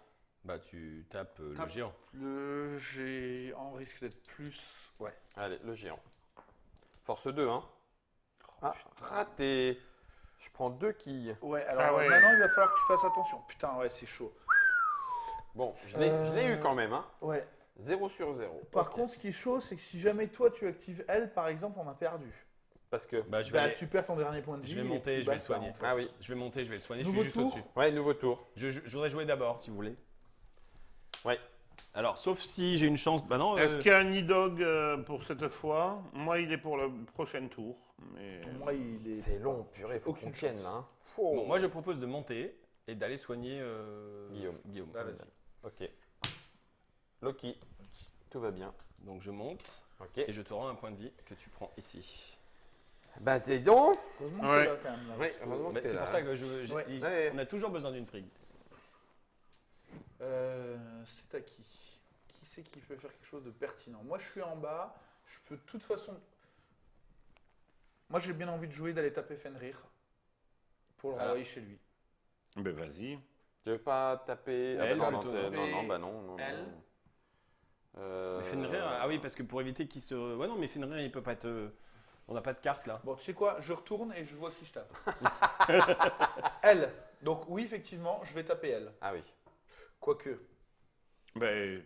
Bah, tu tapes le Tape. géant. Le géant risque d'être plus. Ouais. Allez, le géant. Force 2, hein. Ah, raté. Je prends 2 quilles. Ouais, alors Ah ouais. maintenant il va falloir que tu fasses attention. Putain, ouais, c'est chaud. Bon, je l'ai eu quand même, hein. Ouais. 0 sur 0. Par contre, ce qui est chaud, c'est que si jamais toi tu actives elle, par exemple, on a perdu. Parce que. Bah, je vais, Bah, aller- tu perds ton dernier point de vie. je vais et monter, puis je vais le basta, soigner. en fait. Ah oui. Je vais monter, je vais le soigner. Nouveau je suis juste tour. au-dessus. Ouais, nouveau tour. Je voudrais jouer d'abord, si vous voulez. Ouais. Alors, sauf si j'ai une chance. Bah non. Est-ce qu'il y a un Nidog pour cette fois? Moi, il est pour le prochain tour. Mais... Pour moi, il est. C'est long, purée, faut Aucune qu'on tienne chance. là. Hein. Bon, moi, je propose de monter et d'aller soigner Guillaume. Ah, vas-y. Ok. Loki. Tout va bien. Donc, je monte Ok. et je te rends un point de vie que tu prends ici. Bah, dis donc. Heureusement que Ouais. t'es là quand même. Là, Ouais, parce que- heureusement. Mais t'es c'est là, pour hein. ça que Ouais. Ouais. on a toujours besoin d'une frigue. C'est à qui? Qui c'est qui peut faire quelque chose de pertinent? Moi, je suis en bas. Je peux de toute façon. Moi, j'ai bien envie de jouer, d'aller taper Fenrir pour le Voilà. renvoyer chez lui. Ben vas-y. Tu veux pas taper. Elle, bah, non, plutôt, non, non. non, bah non, non. Elle. non. Mais Fenrir, ah oui, parce que pour éviter qu'il se. Ouais, non, mais Fenrir, il peut pas te. On n'a pas de carte là. Bon, tu sais quoi? Je retourne et je vois qui je tape. Elle. Donc, oui, effectivement, je vais taper elle. Ah oui. Quoique, Ben,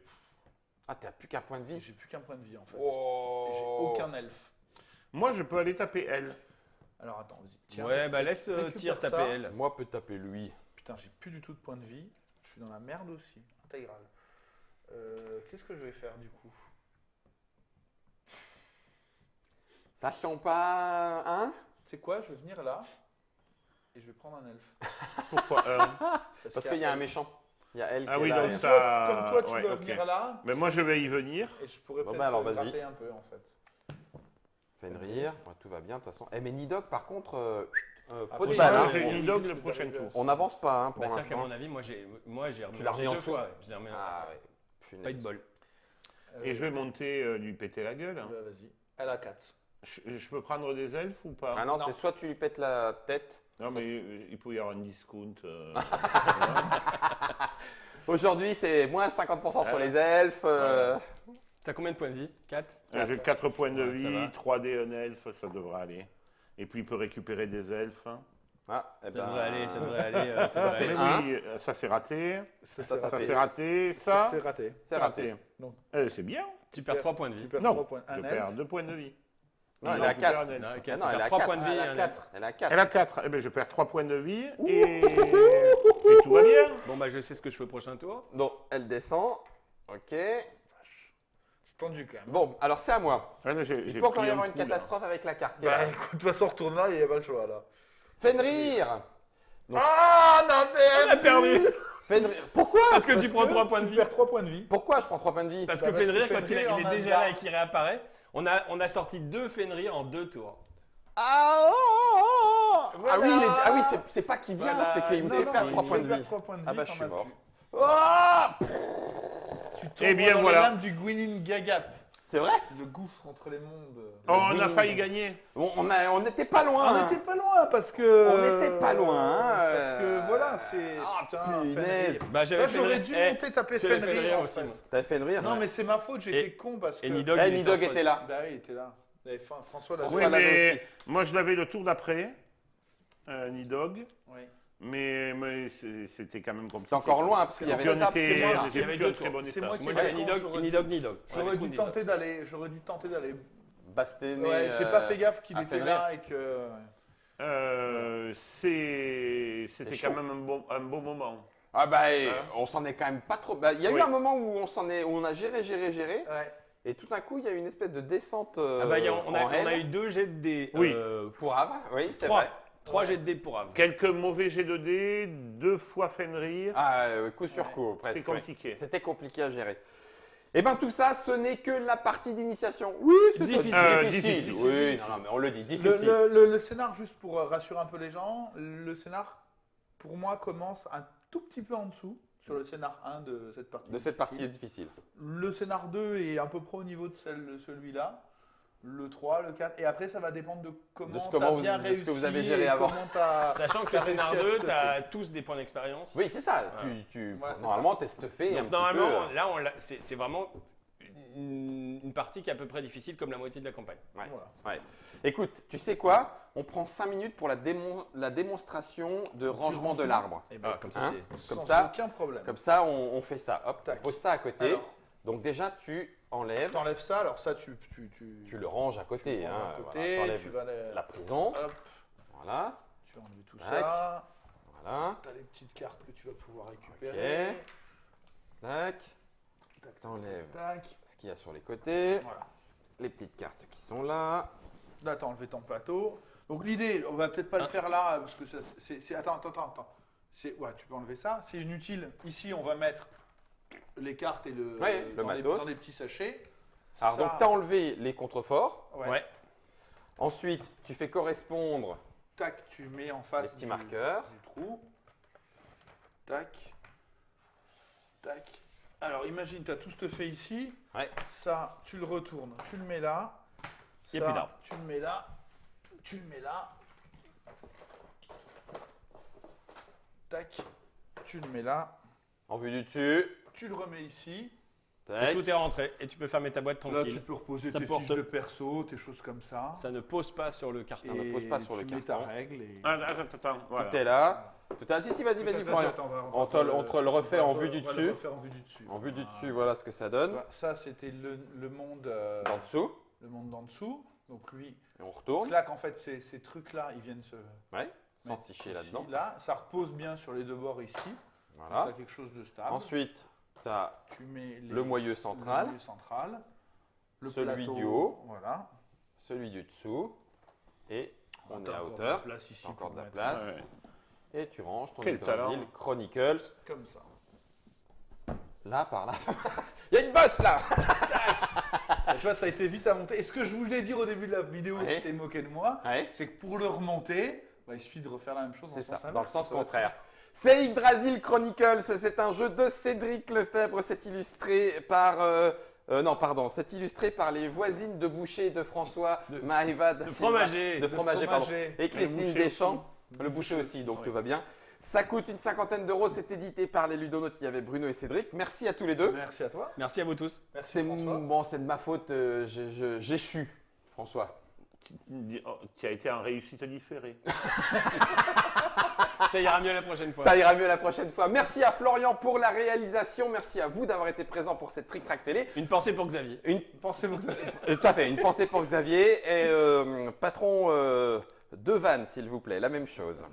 Ah, t'as plus qu'un point de vie. j'ai plus qu'un point de vie en fait. Oh. Et j'ai aucun elfe. moi, je peux aller taper elle. Alors attends, vas-y. Tiens, Ouais, bah laisse récupère Tyr ça. taper elle. Moi, peut taper lui. Putain, j'ai plus du tout de points de vie. Je suis dans la merde aussi. Intégrale. Qu'est-ce que je vais faire du coup? Sachant pas. Hein? Tu sais quoi, je vais venir là et je vais prendre un elfe. Pourquoi Parce qu'il y a un méchant. Il y a elle Ah qui oui, est là. donc et- ça- Comme toi, tu ouais, vas ok. venir là. Mais moi, je vais y venir. Et je pourrais Bon, peut-être bah alors, vas-y. gratter un peu en fait. Fenrir, ouais, tout va bien de toute façon. Eh, mais Nidog, par contre, Après, pot de Oui, balle, moi, hein. j'ai on- Nidhogg on- le prochain tour. On n'avance pas hein, pour Bah, c'est-à-dire qu'à l'instant. mon avis, moi j'ai Tu l'as remis en deux dessous. fois. Je l'ai remis en- Ah ouais, punaise. Pas eu de bol. Et je vais monter lui péter la gueule. Bah, vas-y. Elle a 4. Je peux prendre des elfes ou pas? Ah non, Non. c'est soit tu lui pètes la tête. Non, mais il peut y avoir un discount. Aujourd'hui, c'est moins 50% sur Ouais. les elfes. T'as combien de points de vie 4. J'ai 4 points de Ouais, ça vie, va. 3D, un elfe, ça devrait aller. Et puis il peut récupérer des elfes. Ah, eh Ça ben, devrait aller, ça devrait aller. Ça Ça devrait fait aller. un. Oui, ça c'est raté. Ça, ça Ça fait- c'est raté. ça, Ça, c'est raté. C'est raté. Non. C'est bien. Tu perds 3 points de vie. Tu perds Non, 3 points. je Un perds elfe. 2 points de vie. Non, Il elle est à récupère 4. un elfe. Non, Ah quatre, non, tu elle perds a 3 quatre. points de vie. Elle et a un 4. Elle a 4. Elle a 4. Eh bien, je perds 3 points de vie et tout va bien. Bon, bah je sais ce que je fais au prochain tour. Donc, elle descend. Ok. C'est tendu quand même. Bon, alors c'est à moi. Ah, là, j'ai Il j'ai peut encore pris y un avoir une coup, là. catastrophe avec la carte. qui est Bah là. écoute, de toute façon, retourne là, il n'y a pas le choix là. Fenrir. Donc, Ah, non, On a perdu. Fenrir. Pourquoi Parce que tu prends 3 points de Tu vie. perds 3 points de vie. Pourquoi je prends 3 points de vie Parce Bah, que parce que Fenrir, quand il Fenrir, est en déjà Asgard. là et qu'il réapparaît, on a sorti 2 Fenrir en 2 tours. Ah, Voilà. ah oui, c'est pas qu'il vient, Voilà, c'est qu'il me non, fait non, faire il 3 me points de Tu perds vie. 3 points de vie. Ah bah, t'en je suis as mort. plus. Ah, Tu tombes Eh bien, dans voilà. les lames du Gwyninn Gagap. c'est vrai? Le gouffre entre les mondes. Oh, on a Oui. failli gagner. Bon, on n'était pas loin. On hein. n'était pas loin parce que. On n'était pas loin, hein, Parce que voilà, c'est. Ah, putain, punaise. Fenrir. Bah Là, j'avais j'aurais Fenrir. dû Eh, monter taper j'avais Fenrir en aussi, fait. moi. T'avais Fenrir? Non, mais c'est ma faute, j'étais Et- con parce que. Et Nidhogg, Eh, il Nidhogg entre- était là. Bah oui, il était là. Et François l'a François Oui, l'a mais aussi. moi je l'avais le tour d'après, Nidhogg, Oui. mais c'était quand même compliqué. C'était encore loin parce qu'il y En avait Puis on ça. était, c'est moi. on était Il y avait plus en deux très tours. bon C'est état. moi qui Moi ai j'avais raison, Nidhogg, j'aurais Nidhogg, Nidhogg. J'aurais dû tenter d'aller. Bastonné. Ouais, j'ai pas fait gaffe qu'il à était Fenrir. là et que. C'était chaud. quand même un beau moment. Ah bah, Hein? on s'en est quand même pas trop. Bah, il y a eu Oui. un moment où on a géré, Ouais. et tout d'un coup il y a eu une espèce de descente. Ah bah, on en a L. eu 2 jets de dés. Oui. Pour Ava, oui, c'est 3. vrai. 3 jets de dés pour Av. Quelques mauvais jets de dés, 2 fois Fenrir, Ah, coup sur coup, presque. c'est ouais. compliqué. C'était compliqué à gérer. Et ben tout ça, ce n'est que la partie d'initiation. Oui, c'est Difficile. difficile. Difficile. Oui, non, mais on le dit, Le, difficile. le scénar, juste pour rassurer un peu les gens, le scénar, pour moi, commence un tout petit peu en dessous sur le scénar 1 de cette partie. De cette partie difficile. difficile. Le scénar 2 est à peu près au niveau de celui-là. Le 3, le 4. Et après, ça va dépendre de comment tu as bien de ce réussi. que vous avez et géré avant. comment t'as- Sachant que t'as le scénar réussi à 2, tout tu à as tous des points d'expérience. Oui, c'est ça. Voilà. Voilà, c'est Normalement, t'es stuffé un Donc petit normalement, peu. là, c'est vraiment une partie qui est à peu près difficile comme la moitié de la campagne. Ouais. Voilà, Ouais. Écoute, tu sais quoi? On prend 5 minutes pour la démonstration de rangement de l'arbre. Et ben, Ah, comme ça, Hein c'est. Comme sans ça, aucun problème. Comme ça, on fait ça. Hop, Tac. on pose ça à côté. Alors, Donc déjà, tu enlèves, t'enlèves ça, alors ça, tu tu le ranges à tu côté. le ranges hein, à voilà, côté, t'enlèves tu vas aller- la prison. Hop, Voilà, tu enlèves tout Tac. ça. voilà. Tu as les petites cartes que tu vas pouvoir récupérer. Ok. Tac. Tac, T'enlèves tac. ce qu'il y a sur les côtés. Voilà. Les petites cartes qui sont là. Là, tu as enlevé ton plateau. Donc l'idée, on va peut-être pas le faire là, parce que ça, c'est... Attends. Ouais, tu peux enlever ça. C'est inutile. Ici, on va mettre les cartes et le, Ouais, le dans, matos. dans des petits sachets. Alors Ça, donc, tu as enlevé les contreforts. ouais. Ensuite, tu fais correspondre Tac, tu mets en les face petits marqueurs. du trou. Tac. Tac. Alors, imagine, tu as tout ce fait ici. Ouais. Ça, tu le retournes. Tu le mets là. Il y a Ça, plus d'arbre. Tu le mets là. Tu le mets là. Tac. Tu le mets là. En vue du dessus. Tu le remets ici. Et Tac. tout est rentré et tu peux fermer ta boîte Là, tranquille. tu peux reposer Ça tes porte- fiches de perso, tes choses comme ça. Ça ne pose pas sur le carton. ne pose pas sur le tu mets ta carton. règle et... Attends, voilà. Tout est là. Tout est là. Si, vas-y, Attends, Florian. attends, On te le refait en vue du on va dessus. le refaire en vue du dessus. En vue du Voilà. dessus, voilà ce que ça donne. Voilà, ça, c'était le monde En dessous. le monde d'en dessous. Donc lui, Et on retourne. clac, en fait, ces trucs-là, ils viennent se Ouais. Sans mettre ticher ici, là-dedans. Là, ça repose bien sur les deux bords ici. Tu Voilà. as quelque chose de stable. Ensuite, tu as tu mets le moyeu le central. moyeu central, le Celui plateau, du haut. Voilà. celui du dessous. Et on est T'as à encore hauteur. de la place ici T'as encore pour de la mettre. place. Et tu ranges ton Quel talent. Yggdrasil Chronicles. Comme ça. Là, par là. Il y a une bosse là. Tu vois, ça a été vite à monter. Et ce que je voulais dire au début de la vidéo, Ouais. qui t'es moqué de moi, Ouais, c'est que pour le remonter, il suffit de refaire la même chose c'est ça, inverse. dans le sens Ça va être- contraire. C'est Yggdrasil Chronicles, c'est un jeu de Cédric Lefebvre, c'est illustré par... non, pardon, c'est illustré par les voisines de Boucher de François Maëva De fromager. de fromager, pardon. fromager. Et Christine Boucher Deschamps, le boucher aussi, donc tout va bien. Ça coûte une 50aine d'euros, c'est édité par les Ludonautes, il y avait Bruno et Cédric. Merci à tous les deux. Merci à toi. Merci à vous tous. Merci C'est François. bon, c'est de ma faute, j'échoue, François. Qui a été en réussite différée. Ça ira mieux la prochaine fois. Ça ira mieux la prochaine fois. Merci à Florian pour la réalisation, merci à vous d'avoir été présent pour cette Trick Track Télé. Une pensée pour Xavier. Pensez-vous que ça... Tout à fait, une pensée pour Xavier et patron de Van, s'il vous plaît, la même chose.